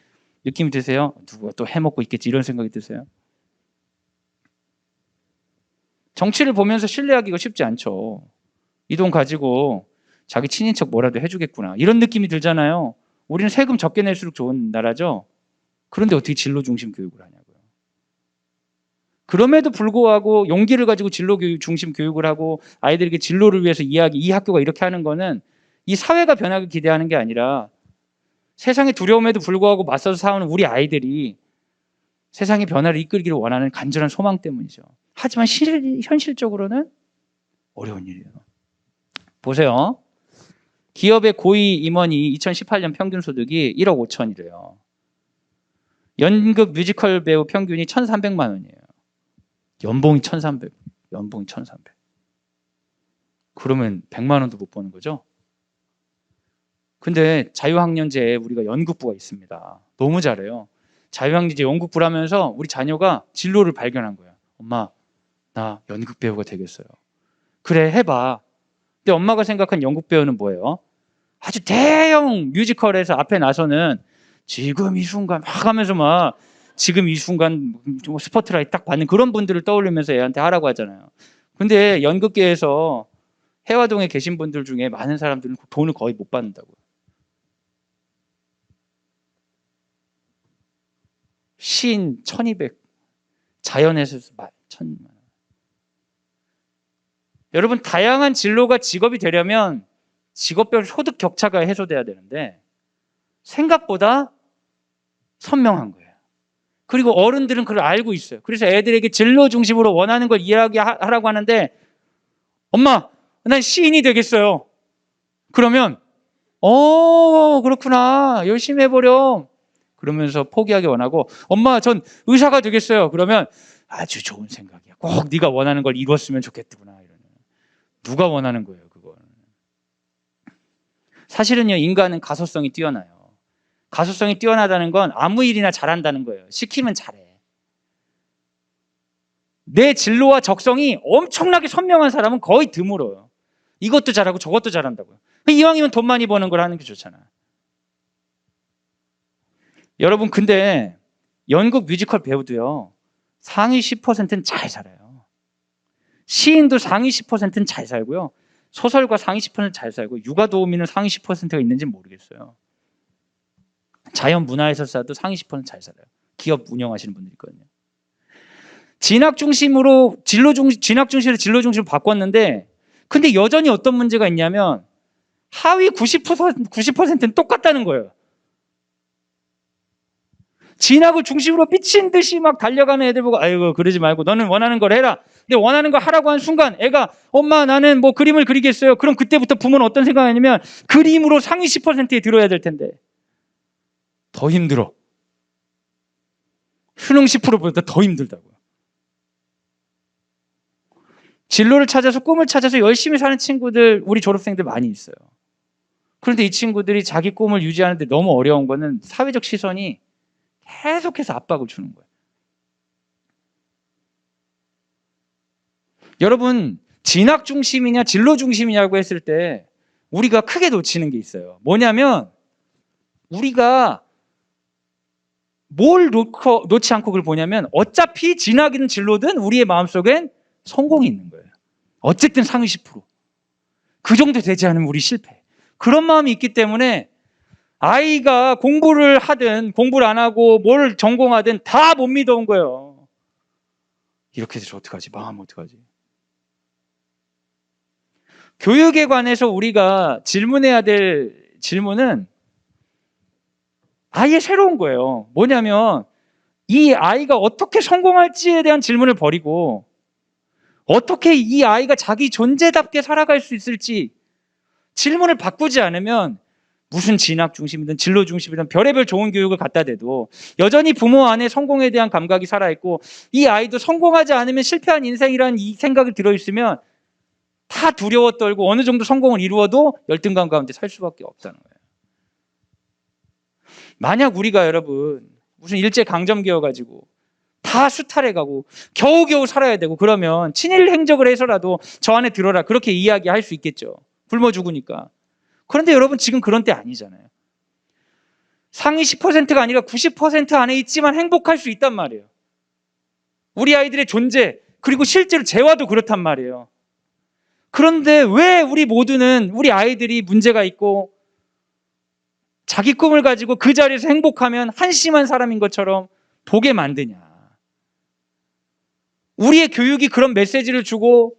느낌이 드세요? 누가 또 해먹고 있겠지 이런 생각이 드세요? 정치를 보면서 신뢰하기가 쉽지 않죠. 이 돈 가지고 자기 친인척 뭐라도 해주겠구나 이런 느낌이 들잖아요. 우리는 세금 적게 낼수록 좋은 나라죠. 그런데 어떻게 진로 중심 교육을 하냐고요. 그럼에도 불구하고 용기를 가지고 진로 교육 중심 교육을 하고 아이들에게 진로를 위해서 이 학교가 이렇게 하는 거는 이 사회가 변하길 기대하는 게 아니라 세상의 두려움에도 불구하고 맞서서 싸우는 우리 아이들이 세상의 변화를 이끌기를 원하는 간절한 소망 때문이죠. 하지만 현실적으로는 어려운 일이에요. 보세요. 기업의 고위 임원이 2018년 평균 소득이 1억 5천이래요. 연극 뮤지컬 배우 평균이 1,300만 원이에요. 연봉이 1,300. 연봉이 1,300. 그러면 100만 원도 못 버는 거죠? 근데 자유학년제에 우리가 연극부가 있습니다. 너무 잘해요. 자유학년제 연극부를 하면서 우리 자녀가 진로를 발견한 거예요. 엄마, 나 연극 배우가 되겠어요. 그래, 해봐. 근데 엄마가 생각한 연극 배우는 뭐예요? 아주 대형 뮤지컬에서 앞에 나서는 지금 이 순간 막 하면서 막 지금 이 순간 스포트라이트 딱 받는 그런 분들을 떠올리면서 애한테 하라고 하잖아요. 근데 연극계에서 해화동에 계신 분들 중에 많은 사람들은 돈을 거의 못 받는다고요. 시인 1,200, 자연에서 1,000만 원. 여러분 다양한 진로가 직업이 되려면 직업별 소득 격차가 해소돼야 되는데 생각보다 선명한 거예요. 그리고 어른들은 그걸 알고 있어요. 그래서 애들에게 진로 중심으로 원하는 걸 이야기하라고 하는데 엄마, 난 시인이 되겠어요. 그러면 그렇구나. 열심히 해보렴. 그러면서 포기하기 원하고, 엄마, 전 의사가 되겠어요. 그러면 아주 좋은 생각이야. 꼭 네가 원하는 걸 이뤘으면 좋겠구나. 이러는. 누가 원하는 거예요, 그건? 사실은요, 인간은 가소성이 뛰어나요. 가소성이 뛰어나다는 건 아무 일이나 잘한다는 거예요. 시키면 잘해. 내 진로와 적성이 엄청나게 선명한 사람은 거의 드물어요. 이것도 잘하고 저것도 잘한다고요. 이왕이면 돈 많이 버는 걸 하는 게 좋잖아요. 여러분, 근데 연극 뮤지컬 배우도요, 상위 10%는 잘 살아요. 시인도 상위 10%는 잘 살고요, 소설가 상위 10%는 잘 살고, 육아도우미는 상위 10%가 있는지 모르겠어요. 자연문화해설사도 상위 10%는 잘 살아요. 기업 운영하시는 분들 있거든요. 진학 중심으로 진학 중심으로 진로 중심으로 바꿨는데, 근데 여전히 어떤 문제가 있냐면 하위 90%는 똑같다는 거예요. 진학을 중심으로 미친 듯이 막 달려가는 애들 보고, 아이고 그러지 말고 너는 원하는 걸 해라. 근데 원하는 거 하라고 한 순간 애가, 엄마 나는 뭐 그림을 그리겠어요. 그럼 그때부터 부모는 어떤 생각이냐면, 그림으로 상위 10%에 들어야 될 텐데 더 힘들어. 수능 10%보다 더 힘들다고요. 진로를 찾아서, 꿈을 찾아서 열심히 사는 친구들, 우리 졸업생들 많이 있어요. 그런데 이 친구들이 자기 꿈을 유지하는데 너무 어려운 거는 사회적 시선이 계속해서 압박을 주는 거예요. 여러분, 진학 중심이냐 진로 중심이냐고 했을 때 우리가 크게 놓치는 게 있어요. 뭐냐면, 우리가 뭘 놓지 않고 그걸 보냐면, 어차피 진학이든 진로든 우리의 마음속엔 성공이 있는 거예요. 어쨌든 상위 10%. 그 정도 되지 않으면 우리 실패. 그런 마음이 있기 때문에 아이가 공부를 하든 공부를 안 하고 뭘 전공하든 다 못 믿어온 거예요. 이렇게 해서 어떡하지? 망하면 어떡하지? 교육에 관해서 우리가 질문해야 될 질문은 아예 새로운 거예요. 뭐냐면, 이 아이가 어떻게 성공할지에 대한 질문을 버리고, 어떻게 이 아이가 자기 존재답게 살아갈 수 있을지 질문을 바꾸지 않으면, 무슨 진학 중심이든 진로 중심이든 별의별 좋은 교육을 갖다 대도 여전히 부모 안에 성공에 대한 감각이 살아있고, 이 아이도 성공하지 않으면 실패한 인생이라는 이 생각이 들어있으면 다 두려워 떨고 어느 정도 성공을 이루어도 열등감 가운데 살 수밖에 없다는 거예요. 만약 우리가, 여러분, 무슨 일제강점기여가지고 다 수탈해가고 겨우겨우 살아야 되고 그러면 친일 행적을 해서라도 저 안에 들어라, 그렇게 이야기할 수 있겠죠. 굶어 죽으니까. 그런데 여러분, 지금 그런 때 아니잖아요. 상위 10%가 아니라 90% 안에 있지만 행복할 수 있단 말이에요. 우리 아이들의 존재, 그리고 실제로 재화도 그렇단 말이에요. 그런데 왜 우리 모두는 우리 아이들이 문제가 있고 자기 꿈을 가지고 그 자리에서 행복하면 한심한 사람인 것처럼 보게 만드냐? 우리의 교육이 그런 메시지를 주고,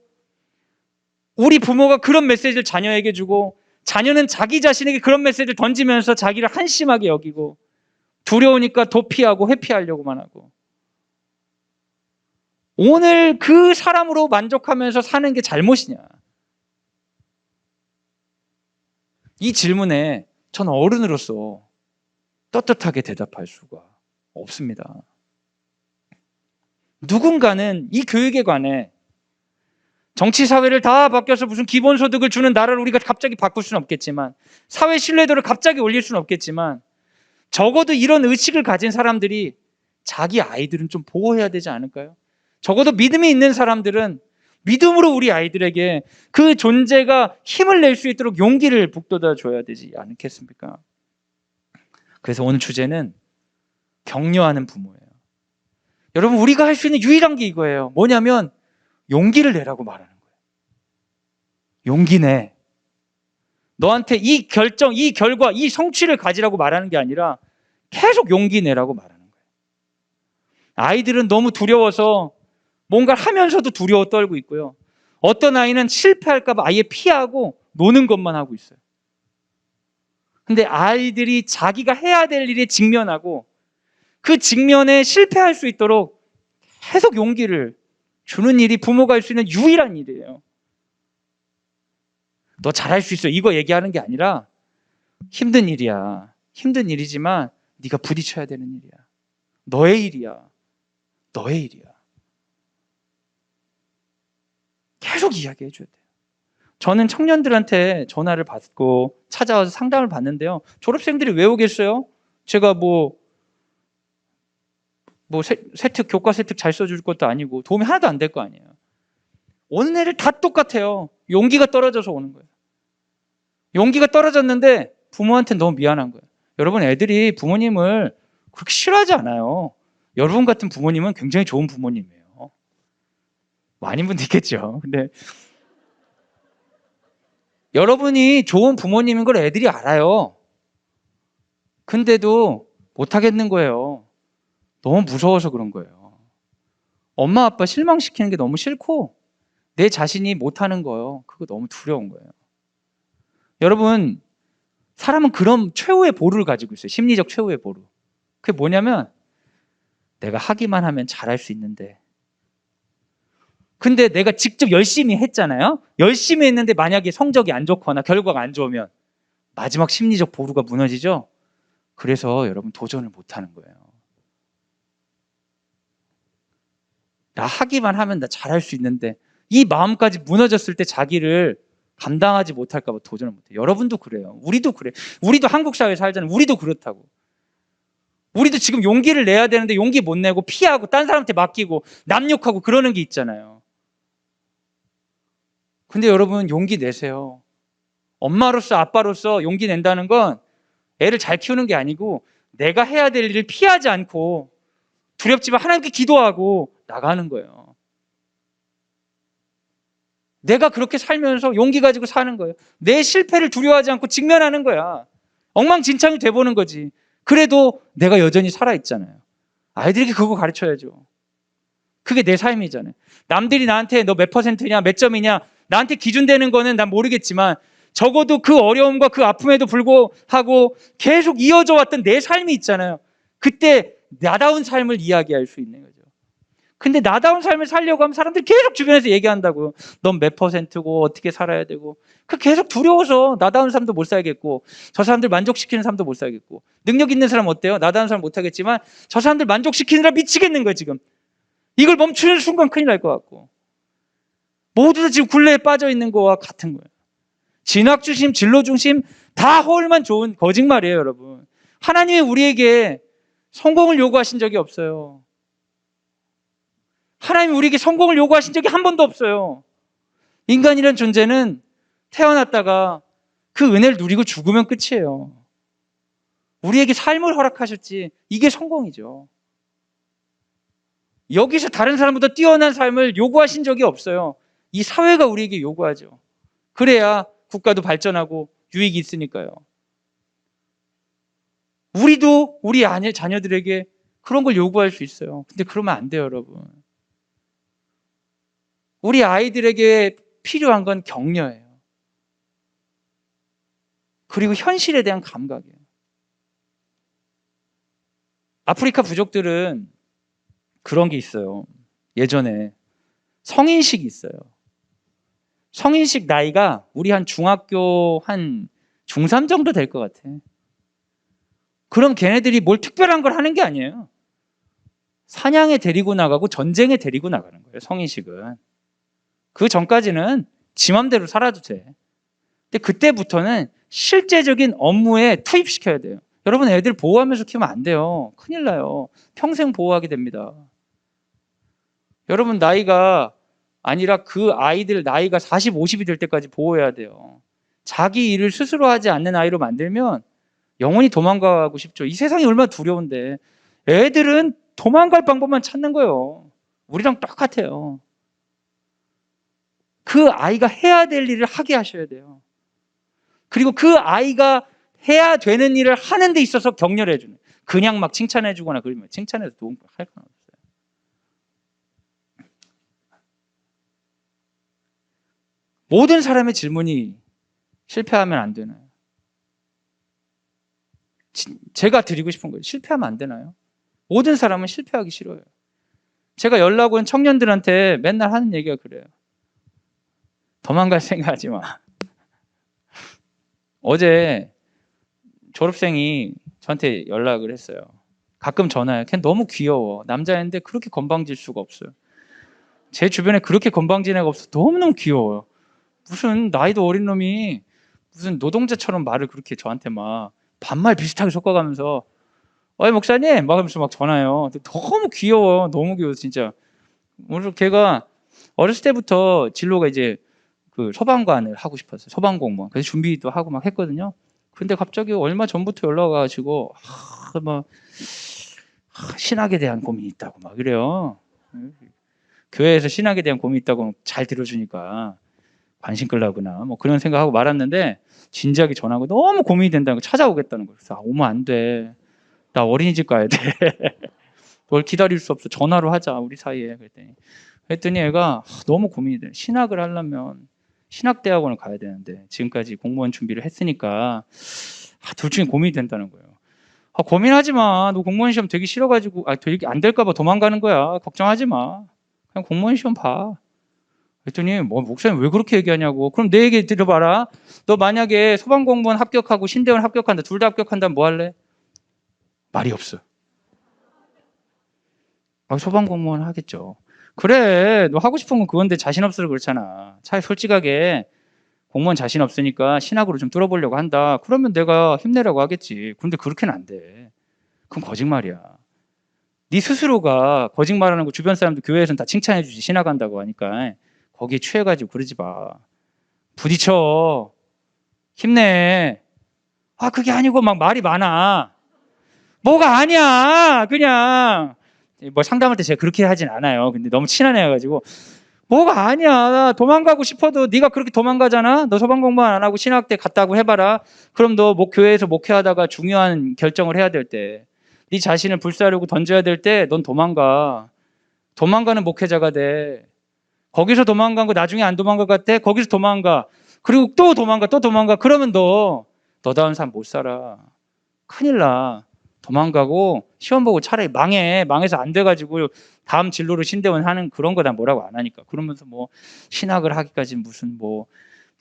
우리 부모가 그런 메시지를 자녀에게 주고, 자녀는 자기 자신에게 그런 메시지를 던지면서 자기를 한심하게 여기고, 두려우니까 도피하고 회피하려고만 하고, 오늘 그 사람으로 만족하면서 사는 게 잘못이냐? 이 질문에 전 어른으로서 떳떳하게 대답할 수가 없습니다. 누군가는 이 교육에 관해, 정치 사회를 다 바뀌어서 무슨 기본소득을 주는 나라를 우리가 갑자기 바꿀 수는 없겠지만, 사회 신뢰도를 갑자기 올릴 수는 없겠지만, 적어도 이런 의식을 가진 사람들이 자기 아이들은 좀 보호해야 되지 않을까요? 적어도 믿음이 있는 사람들은 믿음으로 우리 아이들에게 그 존재가 힘을 낼 수 있도록 용기를 북돋아 줘야 되지 않겠습니까? 그래서 오늘 주제는 격려하는 부모예요. 여러분, 우리가 할 수 있는 유일한 게 이거예요. 뭐냐면 용기를 내라고 말하는 거예요. 용기 내. 너한테 이 결정, 이 결과, 이 성취를 가지라고 말하는 게 아니라 계속 용기 내라고 말하는 거예요. 아이들은 너무 두려워서 뭔가를 하면서도 두려워 떨고 있고요. 어떤 아이는 실패할까 봐 아예 피하고 노는 것만 하고 있어요. 근데 아이들이 자기가 해야 될 일에 직면하고 그 직면에 실패할 수 있도록 계속 용기를 주는 일이 부모가 할 수 있는 유일한 일이에요. 너 잘할 수 있어. 이거 얘기하는 게 아니라 힘든 일이야. 힘든 일이지만 네가 부딪혀야 되는 일이야. 너의 일이야. 너의 일이야. 계속 이야기해 줘야 돼요. 저는 청년들한테 전화를 받고 찾아와서 상담을 받는데요. 졸업생들이 왜 오겠어요? 제가 세특, 교과 세특 잘 써줄 것도 아니고 도움이 하나도 안 될 거 아니에요. 오는 애들 다 똑같아요. 용기가 떨어져서 오는 거예요. 용기가 떨어졌는데 부모한테 너무 미안한 거예요. 여러분, 애들이 부모님을 그렇게 싫어하지 않아요. 여러분 같은 부모님은 굉장히 좋은 부모님이에요. 많은 분들 있겠죠. 근데 여러분이 좋은 부모님인 걸 애들이 알아요. 근데도 못하겠는 거예요. 너무 무서워서 그런 거예요. 엄마 아빠 실망시키는 게 너무 싫고 내 자신이 못하는 거예요. 그거 너무 두려운 거예요. 여러분, 사람은 그런 최후의 보루를 가지고 있어요. 심리적 최후의 보루. 그게 뭐냐면 내가 하기만 하면 잘할 수 있는데, 근데 내가 직접 열심히 했잖아요. 열심히 했는데 만약에 성적이 안 좋거나 결과가 안 좋으면 마지막 심리적 보루가 무너지죠. 그래서 여러분 도전을 못하는 거예요. 나 하기만 하면 나 잘할 수 있는데, 이 마음까지 무너졌을 때 자기를 감당하지 못할까 봐 도전을 못해요. 여러분도 그래요. 우리도 그래. 우리도 한국 사회에 살잖아요. 우리도 그렇다고. 우리도 지금 용기를 내야 되는데 용기 못 내고 피하고 딴 사람한테 맡기고 남 욕하고 그러는 게 있잖아요. 근데 여러분, 용기 내세요. 엄마로서 아빠로서 용기 낸다는 건 애를 잘 키우는 게 아니고 내가 해야 될 일을 피하지 않고 두렵지만 하나님께 기도하고 나가는 거예요. 내가 그렇게 살면서 용기 가지고 사는 거예요. 내 실패를 두려워하지 않고 직면하는 거야. 엉망진창이 돼보는 거지. 그래도 내가 여전히 살아있잖아요. 아이들에게 그거 가르쳐야죠. 그게 내 삶이잖아요. 남들이 나한테 너 몇 %냐 몇 점이냐 나한테 기준되는 거는 난 모르겠지만 적어도 그 어려움과 그 아픔에도 불구하고 계속 이어져 왔던 내 삶이 있잖아요. 그때 나다운 삶을 이야기할 수 있는 거죠. 근데 나다운 삶을 살려고 하면 사람들이 계속 주변에서 얘기한다고요. 넌 몇 %고 어떻게 살아야 되고. 그 계속 두려워서 나다운 삶도 못 살겠고 저 사람들 만족시키는 삶도 못 살겠고. 능력 있는 사람 어때요? 나다운 삶 못 하겠지만 저 사람들 만족시키느라 미치겠는 거예요 지금. 이걸 멈추는 순간 큰일 날 것 같고. 모두 다 지금 굴레에 빠져 있는 거와 같은 거예요. 진학 중심, 진로 중심 다 허울만 좋은 거짓말이에요 여러분. 하나님이 우리에게 성공을 요구하신 적이 없어요. 하나님이 우리에게 성공을 요구하신 적이 한 번도 없어요. 인간이란 존재는 태어났다가 그 은혜를 누리고 죽으면 끝이에요. 우리에게 삶을 허락하셨지 이게 성공이죠. 여기서 다른 사람보다 뛰어난 삶을 요구하신 적이 없어요. 이 사회가 우리에게 요구하죠. 그래야 국가도 발전하고 유익이 있으니까요. 우리도 우리 자녀들에게 그런 걸 요구할 수 있어요. 근데 그러면 안 돼요 여러분. 우리 아이들에게 필요한 건 격려예요. 그리고 현실에 대한 감각이에요. 아프리카 부족들은 그런 게 있어요. 예전에 성인식이 있어요. 성인식 나이가 우리 한 중학교 한 중3 정도 될 것 같아. 그럼 걔네들이 뭘 특별한 걸 하는 게 아니에요. 사냥에 데리고 나가고 전쟁에 데리고 나가는 거예요. 성인식은. 그 전까지는 지 맘대로 살아도 돼. 근데 그때부터는 실제적인 업무에 투입시켜야 돼요. 여러분, 애들 보호하면서 키우면 안 돼요. 큰일 나요. 평생 보호하게 됩니다. 여러분, 나이가 아니라 그 아이들 나이가 40, 50이 될 때까지 보호해야 돼요. 자기 일을 스스로 하지 않는 아이로 만들면 영원히 도망가고 싶죠. 이 세상이 얼마나 두려운데. 애들은 도망갈 방법만 찾는 거예요. 우리랑 똑같아요. 그 아이가 해야 될 일을 하게 하셔야 돼요. 그리고 그 아이가 해야 되는 일을 하는 데 있어서 격려를 해주는. 그냥 막 칭찬해 주거나 그러면 칭찬해서 도움할 건 없어요. 모든 사람의 질문이 실패하면 안 되나요? 제가 드리고 싶은 거예요. 실패하면 안 되나요? 모든 사람은 실패하기 싫어요. 제가 연락 온 청년들한테 맨날 하는 얘기가 그래요. 도망갈 생각하지 마. 어제 졸업생이 저한테 연락을 했어요. 가끔 전화해요. 걔 너무 귀여워. 남자인데 그렇게 건방질 수가 없어요. 제 주변에 그렇게 건방진 애가 없어. 너무너무 귀여워요. 무슨 나이도 어린 놈이 무슨 노동자처럼 말을 그렇게 저한테 막 반말 비슷하게 섞어가면서 어이 목사님 막 하면서 막 전화해요. 근데 너무 귀여워. 너무 귀여워 진짜. 오늘 걔가 어렸을 때부터 진로가 이제 그 소방관을 하고 싶었어요. 소방공무원. 그래서 준비도 하고 막 했거든요. 근데 갑자기 얼마 전부터 연락 와가지고 막 신학에 대한 고민이 있다고 막 그래요. 교회에서 신학에 대한 고민이 있다고 잘 들어주니까 관심 끌라구나 뭐 그런 생각하고 말았는데 진지하게 전화하고 너무 고민이 된다는 거 찾아오겠다는 거예요. 그래서 오면 안 돼. 나 어린이집 가야 돼. 널 기다릴 수 없어. 전화로 하자 우리 사이에. 그랬더니 애가 너무 고민이 돼. 신학을 하려면 신학대학원을 가야 되는데 지금까지 공무원 준비를 했으니까 둘 중에 고민이 된다는 거예요. 고민하지 마. 너 공무원 시험 되기 싫어가지고 안 될까 봐 도망가는 거야. 걱정하지 마. 그냥 공무원 시험 봐. 그랬더니 뭐 목사님 왜 그렇게 얘기하냐고. 그럼 내 얘기 들어봐라. 너 만약에 소방공무원 합격하고 신대원 합격한다. 둘 다 합격한다면 뭐 할래? 말이 없어. 소방공무원 하겠죠. 그래 너 하고 싶은 건 그건데 자신 없어서 그렇잖아. 차라리 솔직하게 공무원 자신 없으니까 신학으로 좀 뚫어보려고 한다. 그러면 내가 힘내라고 하겠지. 근데 그렇게는 안 돼. 그건 거짓말이야. 네 스스로가 거짓말하는 거 주변 사람들 교회에서는 다 칭찬해 주지. 신학한다고 하니까 거기에 취해가지고 그러지 마. 부딪혀. 힘내. 그게 아니고 막 말이 많아. 뭐가 아니야. 그냥 뭐 상담할 때 제가 그렇게 하진 않아요. 근데 너무 친한 애여가지고 뭐가 아니야. 도망가고 싶어도 네가 그렇게 도망가잖아. 너 소방공무원 안 하고 신학대 갔다고 해봐라. 그럼 너 교회에서 목회하다가 중요한 결정을 해야 될 때, 네 자신을 불사르고 던져야 될 때 넌 도망가. 도망가는 목회자가 돼. 거기서 도망간 거 나중에 안 도망갈 것 같아? 거기서 도망가. 그리고 또 도망가, 또 도망가. 그러면 너다운 삶 못 살아. 큰일 나. 도망가고 시험 보고 차라리 망해서 안 돼가지고 다음 진로로 신대원 하는 그런 거 난 뭐라고 안 하니까. 그러면서 뭐 신학을 하기까지 무슨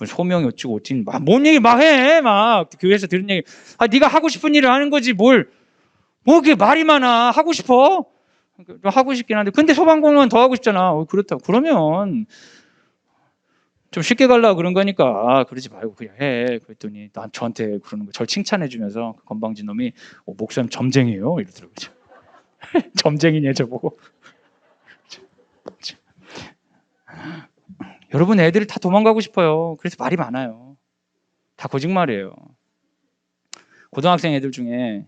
소명이 어쩌고 뭔 얘기 막 해. 막 교회에서 들은 얘기. 네가 하고 싶은 일을 하는 거지 뭐 그게 말이 많아. 하고 싶어? 하고 싶긴 한데 근데 소방공무원 더 하고 싶잖아. 그렇다고 그러면 좀 쉽게 가려고 그런 거니까 그러지 말고 그냥 해. 그랬더니 저한테 그러는 거. 저를 칭찬해 주면서 그 건방진 놈이 목사님 점쟁이에요 이러더라고요. 점쟁이냐 저보고. 여러분 애들이 다 도망가고 싶어요. 그래서 말이 많아요. 다 거짓말이에요. 고등학생 애들 중에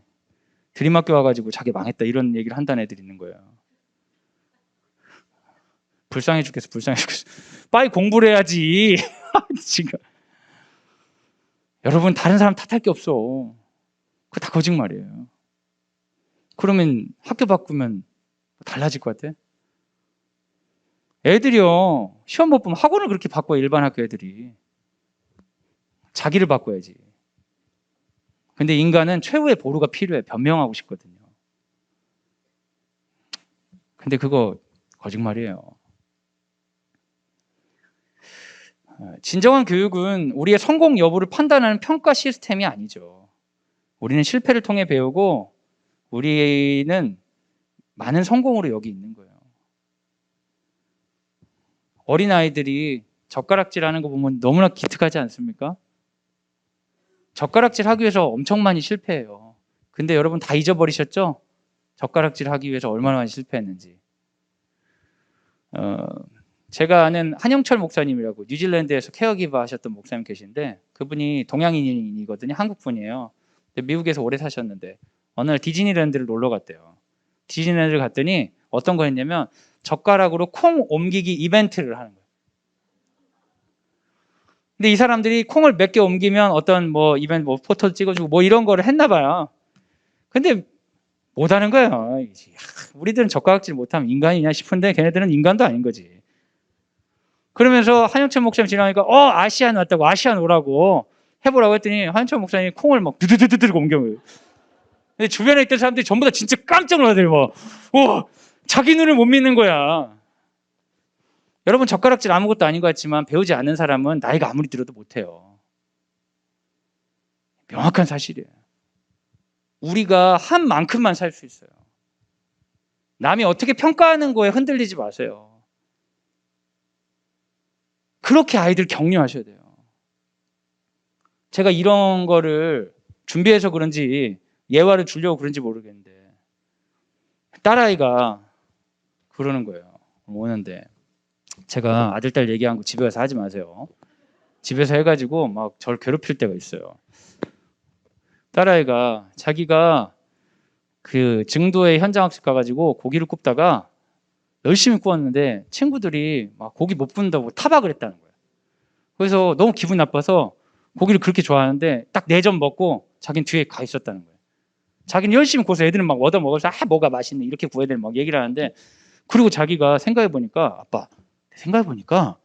드림학교 와가지고 자기 망했다 이런 얘기를 한다는 애들이 있는 거예요. 불쌍해 죽겠어. 빨리 공부를 해야지. 지금 여러분 다른 사람 탓할 게 없어. 그거 다 거짓말이에요. 그러면 학교 바꾸면 달라질 것 같아? 애들이요 시험 못 보면 학원을 그렇게 바꿔요. 일반 학교 애들이 자기를 바꿔야지. 근데 인간은 최후의 보루가 필요해. 변명하고 싶거든요. 근데 그거 거짓말이에요. 진정한 교육은 우리의 성공 여부를 판단하는 평가 시스템이 아니죠. 우리는 실패를 통해 배우고 우리는 많은 성공으로 여기 있는 거예요. 어린아이들이 젓가락질하는 거 보면 너무나 기특하지 않습니까? 젓가락질 하기 위해서 엄청 많이 실패해요. 근데 여러분 다 잊어버리셨죠? 젓가락질 하기 위해서 얼마나 많이 실패했는지. 제가 아는 한영철 목사님이라고 뉴질랜드에서 케어기버 하셨던 목사님 계신데 그분이 동양인이거든요. 한국 분이에요. 미국에서 오래 사셨는데 어느 날 디즈니랜드를 놀러 갔대요. 디즈니랜드를 갔더니 어떤 거 했냐면 젓가락으로 콩 옮기기 이벤트를 하는 거예요. 근데 이 사람들이 콩을 몇 개 옮기면 어떤 이벤트 포토 찍어주고 이런 거를 했나 봐요. 근데 못하는 거예요. 우리들은 젓가락질 못하면 인간이냐 싶은데 걔네들은 인간도 아닌 거지. 그러면서 한영철 목사님 지나가니까 아시안 왔다고 아시안 오라고 해보라고 했더니 한영철 목사님이 콩을 막 드드드드드 옮겨요. 근데 주변에 있던 사람들이 전부 다 진짜 깜짝 놀라더라고요. 자기 눈을 못 믿는 거야. 여러분 젓가락질 아무것도 아닌 것 같지만 배우지 않는 사람은 나이가 아무리 들어도 못해요. 명확한 사실이에요. 우리가 한 만큼만 살 수 있어요. 남이 어떻게 평가하는 거에 흔들리지 마세요. 그렇게 아이들 격려하셔야 돼요. 제가 이런 거를 준비해서 그런지 예화를 주려고 그런지 모르겠는데 딸아이가 그러는 거예요. 오는데 제가 아들 딸 얘기한 거 집에 가서 하지 마세요. 집에서 해가지고 막 저를 괴롭힐 때가 있어요. 딸아이가 자기가 그 증도에 현장학습 가가지고 고기를 굽다가 열심히 구웠는데 친구들이 막 고기 못 굽는다고 타박을 했다는 거예요. 그래서 너무 기분 나빠서 고기를 그렇게 좋아하는데 딱 4점 먹고 자기는 뒤에 가 있었다는 거예요. 자기는 열심히 구워서 애들은 막 얻어 먹어서 뭐가 맛있네 이렇게 구워야 되는 막 얘기를 하는데 그리고 자기가 생각해 보니까 아빠 생각해 보니까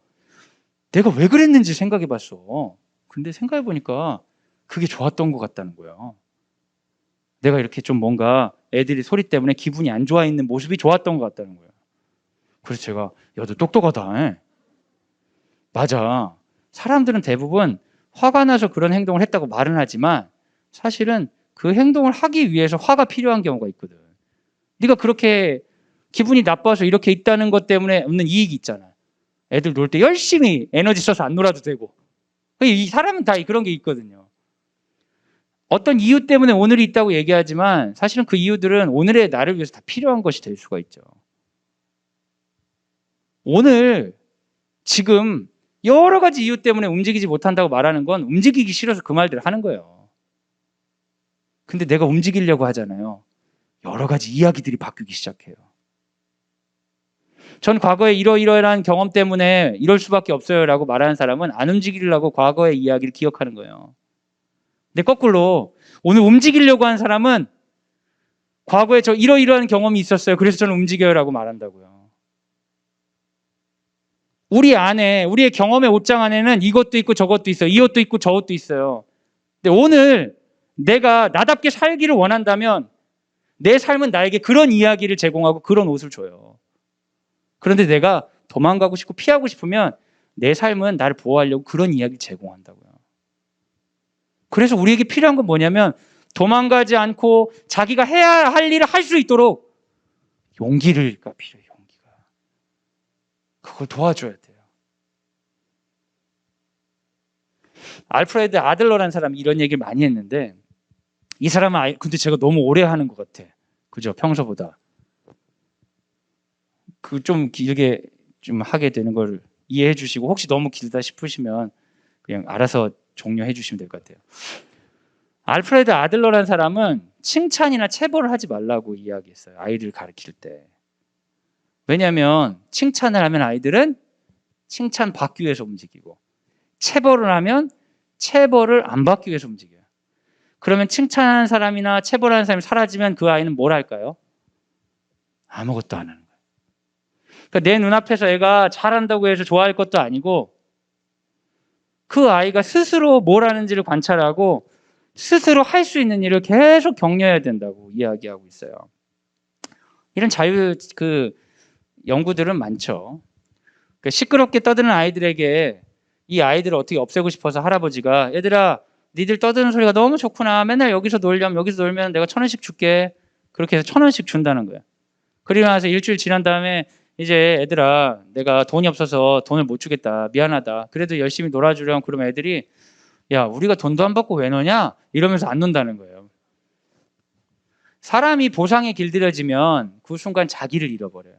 내가 왜 그랬는지 생각해 봤어. 근데 생각해 보니까 그게 좋았던 것 같다는 거예요. 내가 이렇게 좀 뭔가 애들이 소리 때문에 기분이 안 좋아 있는 모습이 좋았던 것 같다는 거예요. 그래서 제가 야, 너 똑똑하다. 맞아. 사람들은 대부분 화가 나서 그런 행동을 했다고 말은 하지만 사실은 그 행동을 하기 위해서 화가 필요한 경우가 있거든. 네가 그렇게 기분이 나빠서 이렇게 있다는 것 때문에 얻는 이익이 있잖아. 애들 놀 때 열심히 에너지 써서 안 놀아도 되고. 이 사람은 다 그런 게 있거든요. 어떤 이유 때문에 오늘이 있다고 얘기하지만 사실은 그 이유들은 오늘의 나를 위해서 다 필요한 것이 될 수가 있죠. 오늘 지금 여러 가지 이유 때문에 움직이지 못한다고 말하는 건 움직이기 싫어서 그 말들을 하는 거예요. 근데 내가 움직이려고 하잖아요. 여러 가지 이야기들이 바뀌기 시작해요. 전 과거에 이러이러한 경험 때문에 이럴 수밖에 없어요 라고 말하는 사람은 안 움직이려고 과거의 이야기를 기억하는 거예요. 근데 거꾸로 오늘 움직이려고 하는 사람은 과거에 저 이러이러한 경험이 있었어요. 그래서 저는 움직여요 라고 말한다고요. 우리 안에 우리의 경험의 옷장 안에는 이것도 있고 저것도 있어요. 이 옷도 있고 저 옷도 있어요. 근데 오늘 내가 나답게 살기를 원한다면 내 삶은 나에게 그런 이야기를 제공하고 그런 옷을 줘요. 그런데 내가 도망가고 싶고 피하고 싶으면 내 삶은 나를 보호하려고 그런 이야기를 제공한다고요. 그래서 우리에게 필요한 건 뭐냐면 도망가지 않고 자기가 해야 할 일을 할 수 있도록 용기가 필요해요. 용기가. 그걸 도와줘야 돼요. 알프레드 아들러라는 사람이 이런 얘기를 많이 했는데 이 사람은 근데 제가 너무 오래 하는 것 같아. 그죠? 평소보다. 그 좀 길게 좀 하게 되는 걸 이해해 주시고 혹시 너무 길다 싶으시면 그냥 알아서 종료해 주시면 될 것 같아요. 알프레드 아들러라는 사람은 칭찬이나 체벌을 하지 말라고 이야기했어요. 아이들을 가르칠 때. 왜냐하면 칭찬을 하면 아이들은 칭찬받기 위해서 움직이고 체벌을 하면 체벌을 안 받기 위해서 움직여요. 그러면 칭찬하는 사람이나 체벌하는 사람이 사라지면 그 아이는 뭘 할까요? 아무것도 안 하는 거예요. 그러니까 내 눈앞에서 애가 잘한다고 해서 좋아할 것도 아니고 그 아이가 스스로 뭘 하는지를 관찰하고 스스로 할 수 있는 일을 계속 격려해야 된다고 이야기하고 있어요. 이런 연구들은 많죠. 그러니까 시끄럽게 떠드는 아이들에게 이 아이들을 어떻게 없애고 싶어서 할아버지가 얘들아 니들 떠드는 소리가 너무 좋구나. 맨날 여기서 놀면 내가 1,000원씩 줄게. 그렇게 해서 1,000원씩 준다는 거야. 그리고 나서 일주일 지난 다음에 이제 애들아 내가 돈이 없어서 돈을 못 주겠다. 미안하다. 그래도 열심히 놀아주려면 그러면 애들이 야 우리가 돈도 안 받고 왜 노냐? 이러면서 안 논다는 거예요. 사람이 보상에 길들여지면 그 순간 자기를 잃어버려요.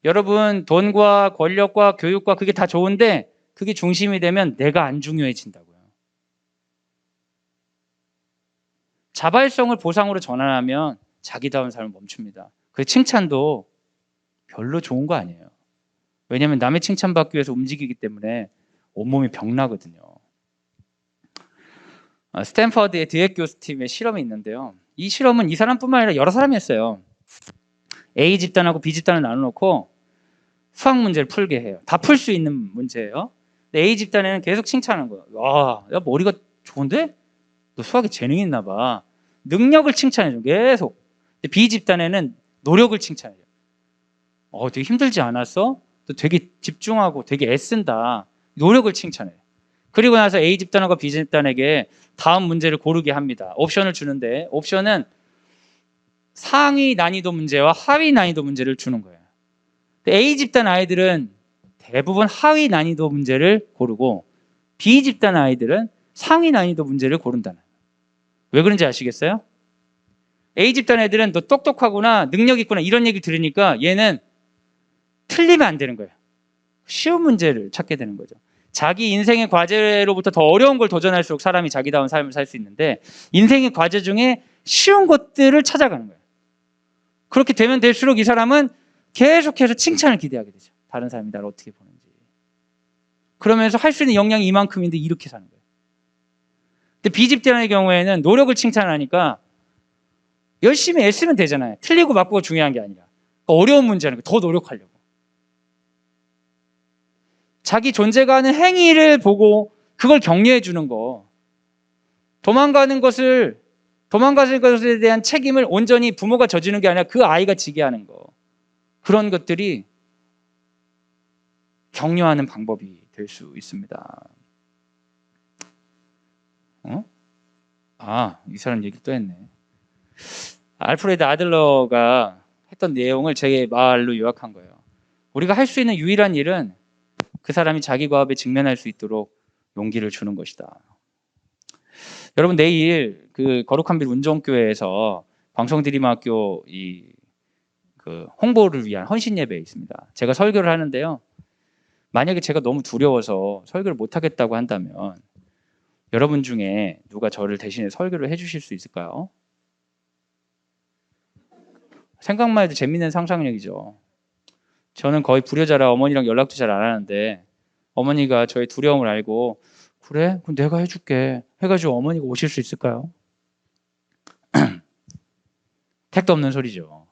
여러분 돈과 권력과 교육과 그게 다 좋은데 그게 중심이 되면 내가 안 중요해진다고요. 자발성을 보상으로 전환하면 자기다운 삶을 멈춥니다. 그 칭찬도 별로 좋은 거 아니에요. 왜냐하면 남의 칭찬받기 위해서 움직이기 때문에 온몸이 병나거든요. 스탠퍼드의 드웩 교수팀의 실험이 있는데요. 이 실험은 이 사람뿐만 아니라 여러 사람이 했어요. A 집단하고 B 집단을 나눠놓고 수학 문제를 풀게 해요. 다 풀 수 있는 문제예요. 근데 A 집단에는 계속 칭찬하는 거예요. 와, 야 머리가 좋은데? 너 수학에 재능이 있나 봐. 능력을 칭찬해줘. 계속. 근데 B 집단에는 노력을 칭찬해요. 되게 힘들지 않았어? 또 되게 집중하고 되게 애쓴다. 노력을 칭찬해요. 그리고 나서 A 집단과 B 집단에게 다음 문제를 고르게 합니다. 옵션을 주는데 옵션은 상위 난이도 문제와 하위 난이도 문제를 주는 거예요. A 집단 아이들은 대부분 하위 난이도 문제를 고르고 B 집단 아이들은 상위 난이도 문제를 고른다는 거예요. 왜 그런지 아시겠어요? A 집단 애들은 너 똑똑하구나, 능력 있구나 이런 얘기 들으니까 얘는 틀리면 안 되는 거예요. 쉬운 문제를 찾게 되는 거죠. 자기 인생의 과제로부터 더 어려운 걸 도전할수록 사람이 자기다운 삶을 살 수 있는데 인생의 과제 중에 쉬운 것들을 찾아가는 거예요. 그렇게 되면 될수록 이 사람은 계속해서 칭찬을 기대하게 되죠. 다른 사람이 나를 어떻게 보는지. 그러면서 할 수 있는 역량이 이만큼인데 이렇게 사는 거예요. 근데 B 집단의 경우에는 노력을 칭찬하니까 열심히 애쓰면 되잖아요. 틀리고 맞고가 중요한 게 아니라. 어려운 문제는 더 노력하려고. 자기 존재가 하는 행위를 보고 그걸 격려해 주는 거. 도망가는 것에 대한 책임을 온전히 부모가 져주는 게 아니라 그 아이가 지게 하는 거. 그런 것들이 격려하는 방법이 될 수 있습니다. 이 사람 얘기 또 했네. 알프레드 아들러가 했던 내용을 제 말로 요약한 거예요. 우리가 할 수 있는 유일한 일은 그 사람이 자기 과업에 직면할 수 있도록 용기를 주는 것이다. 여러분 내일 그 거룩한 빛 운정교회에서 광성드림학교 그 홍보를 위한 헌신 예배 있습니다. 제가 설교를 하는데요. 만약에 제가 너무 두려워서 설교를 못 하겠다고 한다면 여러분 중에 누가 저를 대신해 설교를 해주실 수 있을까요? 생각만 해도 재밌는 상상력이죠. 저는 거의 불효자라 어머니랑 연락도 잘 안 하는데 어머니가 저의 두려움을 알고 그래? 그럼 내가 해줄게 해가지고 어머니가 오실 수 있을까요? 택도 없는 소리죠.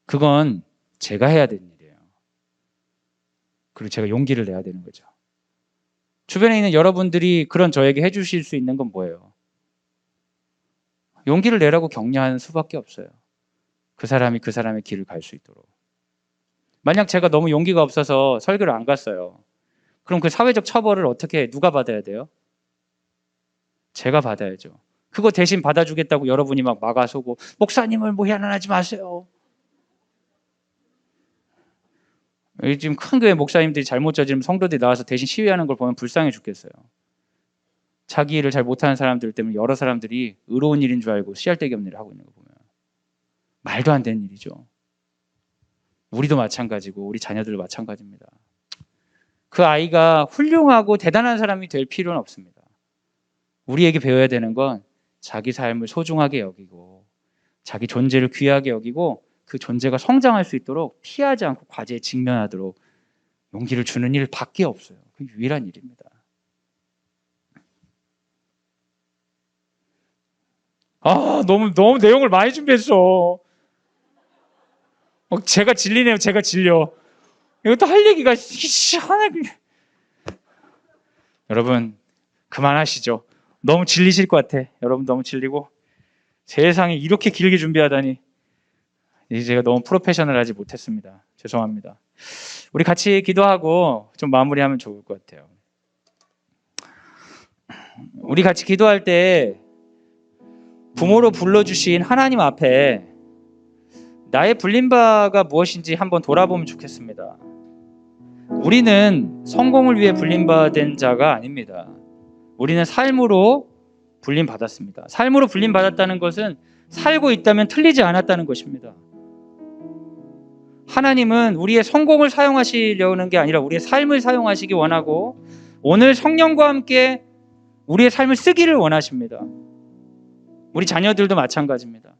그건 제가 해야 되는 일이에요. 그리고 제가 용기를 내야 되는 거죠. 주변에 있는 여러분들이 그런 저에게 해주실 수 있는 건 뭐예요? 용기를 내라고 격려하는 수밖에 없어요. 그 사람이 그 사람의 길을 갈 수 있도록. 만약 제가 너무 용기가 없어서 설교를 안 갔어요. 그럼 그 사회적 처벌을 어떻게 누가 받아야 돼요? 제가 받아야죠. 그거 대신 받아주겠다고 여러분이 막 막아서고 목사님을 뭐 해안하지 마세요. 지금 큰 교회 목사님들이 잘못 저지르면 성도들이 나와서 대신 시위하는 걸 보면 불쌍해 죽겠어요. 자기 일을 잘 못하는 사람들 때문에 여러 사람들이 의로운 일인 줄 알고 씨알데기 없는 일을 하고 있는 거 보면 말도 안 되는 일이죠. 우리도 마찬가지고 우리 자녀들도 마찬가지입니다. 그 아이가 훌륭하고 대단한 사람이 될 필요는 없습니다. 우리에게 배워야 되는 건 자기 삶을 소중하게 여기고 자기 존재를 귀하게 여기고 그 존재가 성장할 수 있도록 피하지 않고 과제에 직면하도록 용기를 주는 일밖에 없어요. 그 유일한 일입니다. 너무 내용을 많이 준비했어. 제가 질리네요. 제가 질려. 이것도 할 얘기가 희한하게. 여러분 그만하시죠. 너무 질리실 것 같아. 여러분 너무 질리고 세상에 이렇게 길게 준비하다니. 이제 제가 너무 프로페셔널하지 못했습니다. 죄송합니다. 우리 같이 기도하고 좀 마무리하면 좋을 것 같아요. 우리 같이 기도할 때 부모로 불러주신 하나님 앞에 나의 불림바가 무엇인지 한번 돌아보면 좋겠습니다. 우리는 성공을 위해 불림받은 자가 아닙니다. 우리는 삶으로 불림받았습니다. 삶으로 불림받았다는 것은 살고 있다면 틀리지 않았다는 것입니다. 하나님은 우리의 성공을 사용하시려는 게 아니라 우리의 삶을 사용하시기 원하고 오늘 성령과 함께 우리의 삶을 쓰기를 원하십니다. 우리 자녀들도 마찬가지입니다.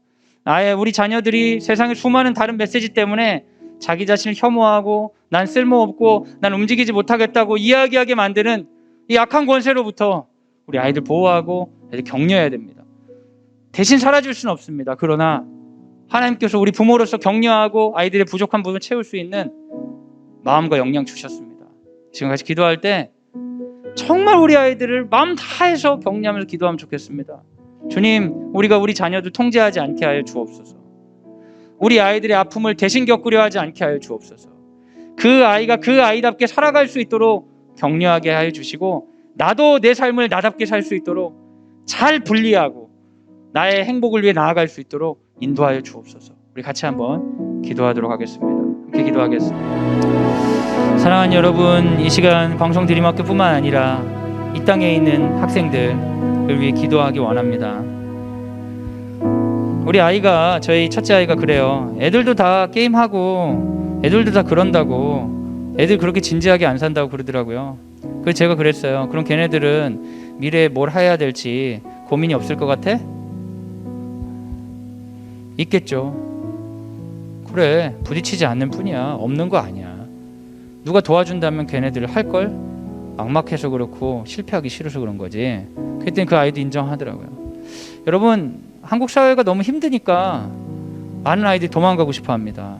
우리 자녀들이 세상의 수많은 다른 메시지 때문에 자기 자신을 혐오하고 난 쓸모없고 난 움직이지 못하겠다고 이야기하게 만드는 이 악한 권세로부터 우리 아이들 보호하고 아이들 격려해야 됩니다. 대신 살아줄 수는 없습니다. 그러나 하나님께서 우리 부모로서 격려하고 아이들의 부족한 부분을 채울 수 있는 마음과 역량 주셨습니다. 지금 같이 기도할 때 정말 우리 아이들을 마음 다해서 격려하면서 기도하면 좋겠습니다. 주님, 우리가 우리 자녀들 통제하지 않게 하여 주옵소서. 우리 아이들의 아픔을 대신 겪으려 하지 않게 하여 주옵소서. 그 아이가 그 아이답게 살아갈 수 있도록 격려하게 하여 주시고 나도 내 삶을 나답게 살 수 있도록 잘 분리하고 나의 행복을 위해 나아갈 수 있도록 인도하여 주옵소서. 우리 같이 한번 기도하도록 하겠습니다. 함께 기도하겠습니다. 사랑하는 여러분, 이 시간 광성드림학교뿐만 아니라 이 땅에 있는 학생들을 위해 기도하기 원합니다. 우리 아이가, 저희 첫째 아이가 그래요. 애들도 다 게임하고 애들도 다 그런다고, 애들 그렇게 진지하게 안 산다고 그러더라고요. 그래서 제가 그랬어요. 그럼 걔네들은 미래에 뭘 해야 될지 고민이 없을 것 같아? 있겠죠. 그래, 부딪히지 않는 뿐이야. 없는 거 아니야. 누가 도와준다면 걔네들 할걸? 막막해서 그렇고 실패하기 싫어서 그런 거지. 그랬더니 그 아이도 인정하더라고요. 여러분, 한국 사회가 너무 힘드니까 많은 아이들이 도망가고 싶어 합니다.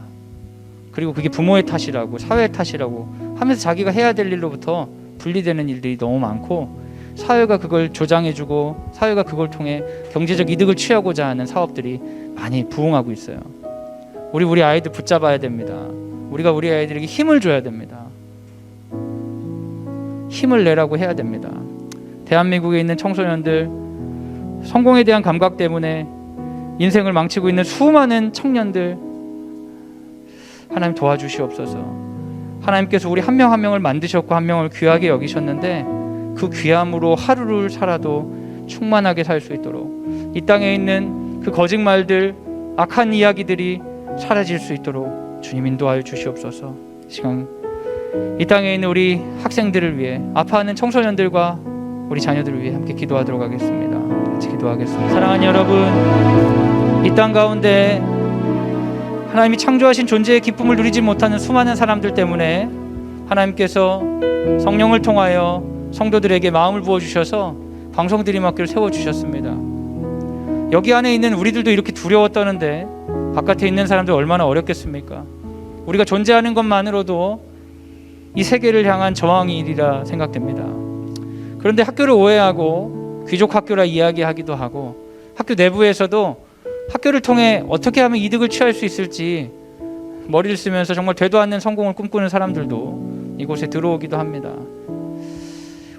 그리고 그게 부모의 탓이라고, 사회의 탓이라고 하면서 자기가 해야 될 일로부터 분리되는 일들이 너무 많고, 사회가 그걸 조장해주고 사회가 그걸 통해 경제적 이득을 취하고자 하는 사업들이 많이 부흥하고 있어요. 우리 아이들 붙잡아야 됩니다. 우리가 우리 아이들에게 힘을 줘야 됩니다. 힘을 내라고 해야 됩니다. 대한민국에 있는 청소년들, 성공에 대한 감각 때문에 인생을 망치고 있는 수많은 청년들, 하나님 도와주시옵소서. 하나님께서 우리 한 명 한 명을 만드셨고 한 명을 귀하게 여기셨는데 그 귀함으로 하루를 살아도 충만하게 살 수 있도록, 이 땅에 있는 그 거짓말들, 악한 이야기들이 사라질 수 있도록 주님 인도하여 주시옵소서. 이 시간 이 땅에 있는 우리 학생들을 위해, 아파하는 청소년들과 우리 자녀들을 위해 함께 기도하도록 하겠습니다. 같이 기도하겠습니다. 사랑하는 여러분, 이 땅 가운데 하나님이 창조하신 존재의 기쁨을 누리지 못하는 수많은 사람들 때문에 하나님께서 성령을 통하여 성도들에게 마음을 부어주셔서 광성드림학교를 세워주셨습니다. 여기 안에 있는 우리들도 이렇게 두려워 떠는데 바깥에 있는 사람들 얼마나 어렵겠습니까? 우리가 존재하는 것만으로도 이 세계를 향한 저항이라 생각됩니다. 그런데 학교를 오해하고 귀족 학교라 이야기하기도 하고, 학교 내부에서도 학교를 통해 어떻게 하면 이득을 취할 수 있을지 머리를 쓰면서 정말 되도 않는 성공을 꿈꾸는 사람들도 이곳에 들어오기도 합니다.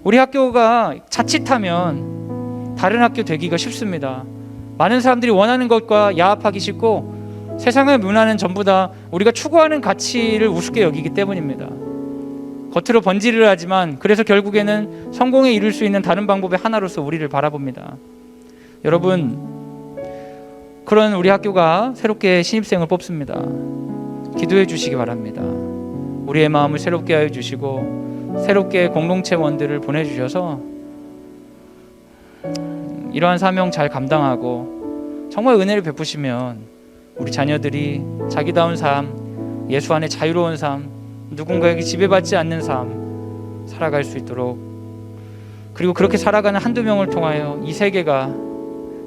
우리 학교가 자칫하면 다른 학교 되기가 쉽습니다. 많은 사람들이 원하는 것과 야합하기 쉽고 세상의 문화는 전부 다 우리가 추구하는 가치를 우습게 여기기 때문입니다. 겉으로 번지르르 하지만 그래서 결국에는 성공에 이룰 수 있는 다른 방법의 하나로서 우리를 바라봅니다. 여러분, 그런 우리 학교가 새롭게 신입생을 뽑습니다. 기도해 주시기 바랍니다. 우리의 마음을 새롭게 하여 주시고 새롭게 공동체원들을 보내주셔서 이러한 사명 잘 감당하고 정말 은혜를 베푸시면 우리 자녀들이 자기다운 삶, 예수 안에 자유로운 삶, 누군가에게 지배받지 않는 삶 살아갈 수 있도록, 그리고 그렇게 살아가는 한두 명을 통하여 이 세계가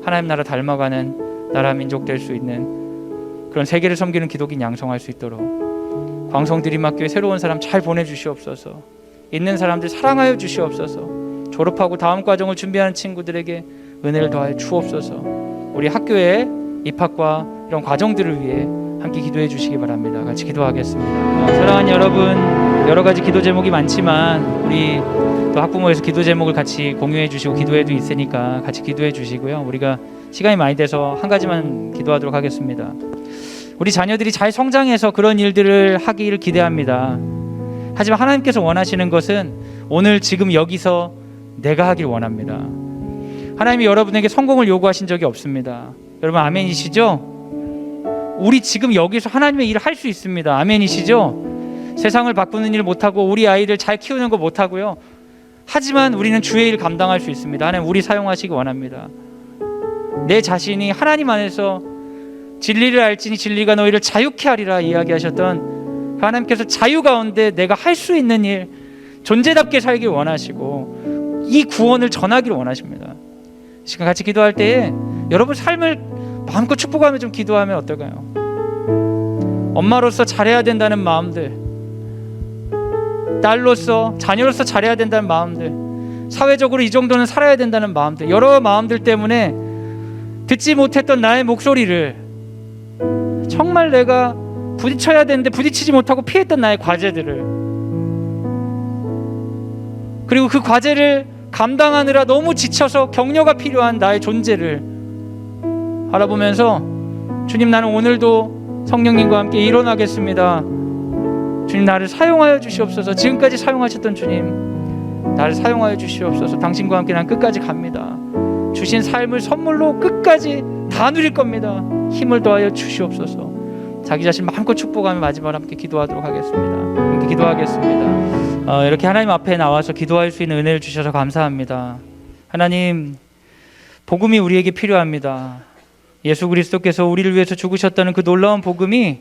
하나님 나라 닮아가는 나라 민족 될 수 있는 그런 세계를 섬기는 기독인 양성할 수 있도록 광성드림학교에 새로운 사람 잘 보내주시옵소서. 있는 사람들 사랑하여 주시옵소서. 졸업하고 다음 과정을 준비하는 친구들에게 은혜를 더하여 주옵소서. 우리 학교의 입학과 이런 과정들을 위해 함께 기도해 주시기 바랍니다. 같이 기도하겠습니다. 사랑하는 여러분, 여러 가지 기도 제목이 많지만 우리 또 학부모에서 기도 제목을 같이 공유해 주시고 기도회도 있으니까 같이 기도해 주시고요. 우리가 시간이 많이 돼서 한 가지만 기도하도록 하겠습니다. 우리 자녀들이 잘 성장해서 그런 일들을 하기를 기대합니다. 하지만 하나님께서 원하시는 것은 오늘 지금 여기서 내가 하길 원합니다. 하나님이 여러분에게 성공을 요구하신 적이 없습니다. 여러분 아멘이시죠? 우리 지금 여기서 하나님의 일을 할 수 있습니다. 아멘이시죠? 세상을 바꾸는 일 못하고 우리 아이를 잘 키우는 거 못하고요. 하지만 우리는 주의 일 감당할 수 있습니다. 하나님 우리 사용하시기 원합니다. 내 자신이 하나님 안에서 진리를 알지니 진리가 너희를 자유케 하리라 이야기하셨던 하나님께서 자유 가운데 내가 할 수 있는 일, 존재답게 살길 원하시고 이 구원을 전하기를 원하십니다. 지금 같이 기도할 때에 여러분 삶을 마음껏 축복하며 좀 기도하면 어떨까요? 엄마로서 잘해야 된다는 마음들, 딸로서, 자녀로서 잘해야 된다는 마음들, 사회적으로 이 정도는 살아야 된다는 마음들, 여러 마음들 때문에 듣지 못했던 나의 목소리를, 정말 내가 부딪혀야 되는데 부딪히지 못하고 피했던 나의 과제들을, 그리고 그 과제를 감당하느라 너무 지쳐서 격려가 필요한 나의 존재를 알아보면서 주님, 나는 오늘도 성령님과 함께 일어나겠습니다. 주님, 나를 사용하여 주시옵소서. 지금까지 사용하셨던 주님, 나를 사용하여 주시옵소서. 당신과 함께 난 끝까지 갑니다. 주신 삶을 선물로 끝까지 다 누릴 겁니다. 힘을 더하여 주시옵소서. 자기 자신 마음껏 축복하며 마지막으로 함께 기도하도록 하겠습니다. 함께 기도하겠습니다. 이렇게 하나님 앞에 나와서 기도할 수 있는 은혜를 주셔서 감사합니다. 하나님, 복음이 우리에게 필요합니다. 예수 그리스도께서 우리를 위해서 죽으셨다는 그 놀라운 복음이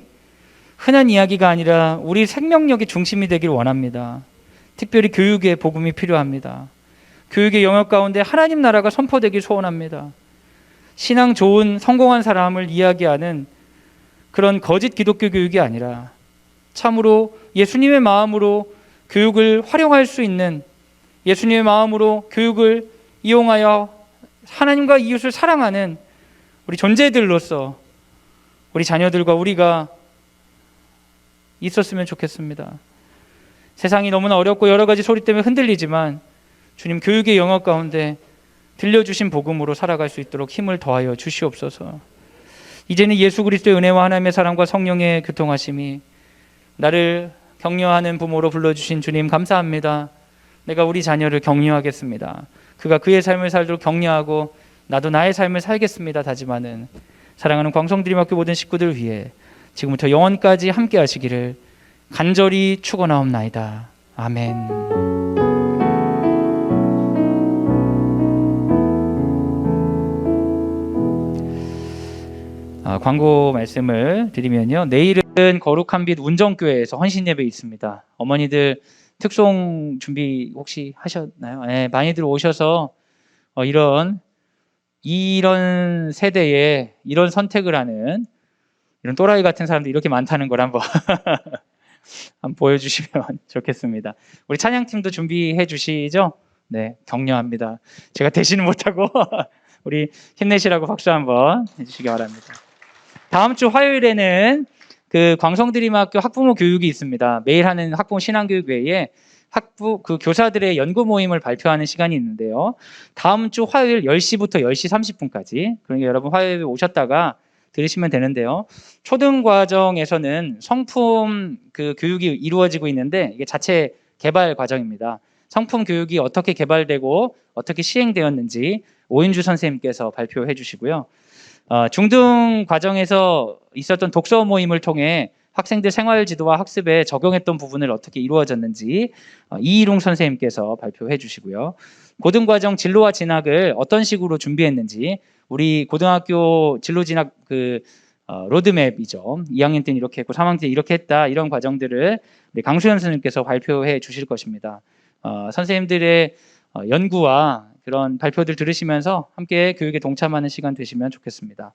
흔한 이야기가 아니라 우리 생명력의 중심이 되길 원합니다. 특별히 교육의 복음이 필요합니다. 교육의 영역 가운데 하나님 나라가 선포되길 소원합니다. 신앙 좋은 성공한 사람을 이야기하는 그런 거짓 기독교 교육이 아니라 참으로 예수님의 마음으로 교육을 활용할 수 있는, 예수님의 마음으로 교육을 이용하여 하나님과 이웃을 사랑하는 우리 존재들로서 우리 자녀들과 우리가 있었으면 좋겠습니다. 세상이 너무나 어렵고 여러 가지 소리 때문에 흔들리지만 주님, 교육의 영역 가운데 들려주신 복음으로 살아갈 수 있도록 힘을 더하여 주시옵소서. 이제는 예수 그리스도의 은혜와 하나님의 사랑과 성령의 교통하심이 나를 격려하는 부모로 불러주신 주님, 감사합니다. 내가 우리 자녀를 격려하겠습니다. 그가 그의 삶을 살도록 격려하고 나도 나의 삶을 살겠습니다 다짐하는 사랑하는 광성드림학교 모든 식구들 위해 지금부터 영원까지 함께 하시기를 간절히 축원하옵나이다. 아멘. 광고 말씀을 드리면요, 내일은 거룩한 빛 운정교회에서 헌신예배 있습니다. 어머니들 특송 준비 혹시 하셨나요? 네, 많이들 오셔서 이런 세대에 이런 선택을 하는 이런 또라이 같은 사람들이 이렇게 많다는 걸 한번 보여주시면 좋겠습니다. 우리 찬양팀도 준비해 주시죠? 네, 격려합니다. 제가 대신은 못하고 우리 힘내시라고 박수 한번 해주시기 바랍니다. 다음 주 화요일에는 그 광성드림학교 학부모 교육이 있습니다. 매일 하는 학부모 신앙교육 외에 그 교사들의 연구 모임을 발표하는 시간이 있는데요. 다음 주 화요일 10시부터 10시 30분까지. 그러니까 여러분 화요일에 오셨다가 들으시면 되는데요. 초등 과정에서는 성품 그 교육이 이루어지고 있는데 이게 자체 개발 과정입니다. 성품 교육이 어떻게 개발되고 어떻게 시행되었는지 오인주 선생님께서 발표해 주시고요. 중등 과정에서 있었던 독서 모임을 통해 학생들 생활 지도와 학습에 적용했던 부분을 어떻게 이루어졌는지 이일웅 선생님께서 발표해 주시고요. 고등과정 진로와 진학을 어떤 식으로 준비했는지 우리 고등학교 진로 진학 로드맵이죠. 2학년 때는 이렇게 했고 3학년 때는 이렇게 했다. 이런 과정들을 우리 강수현 선생님께서 발표해 주실 것입니다. 선생님들의 연구와 그런 발표들 들으시면서 함께 교육에 동참하는 시간 되시면 좋겠습니다.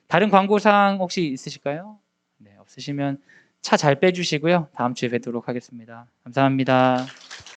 다른 광고사항 혹시 있으실까요? 네, 없으시면 차 잘 빼주시고요. 다음 주에 뵙도록 하겠습니다. 감사합니다.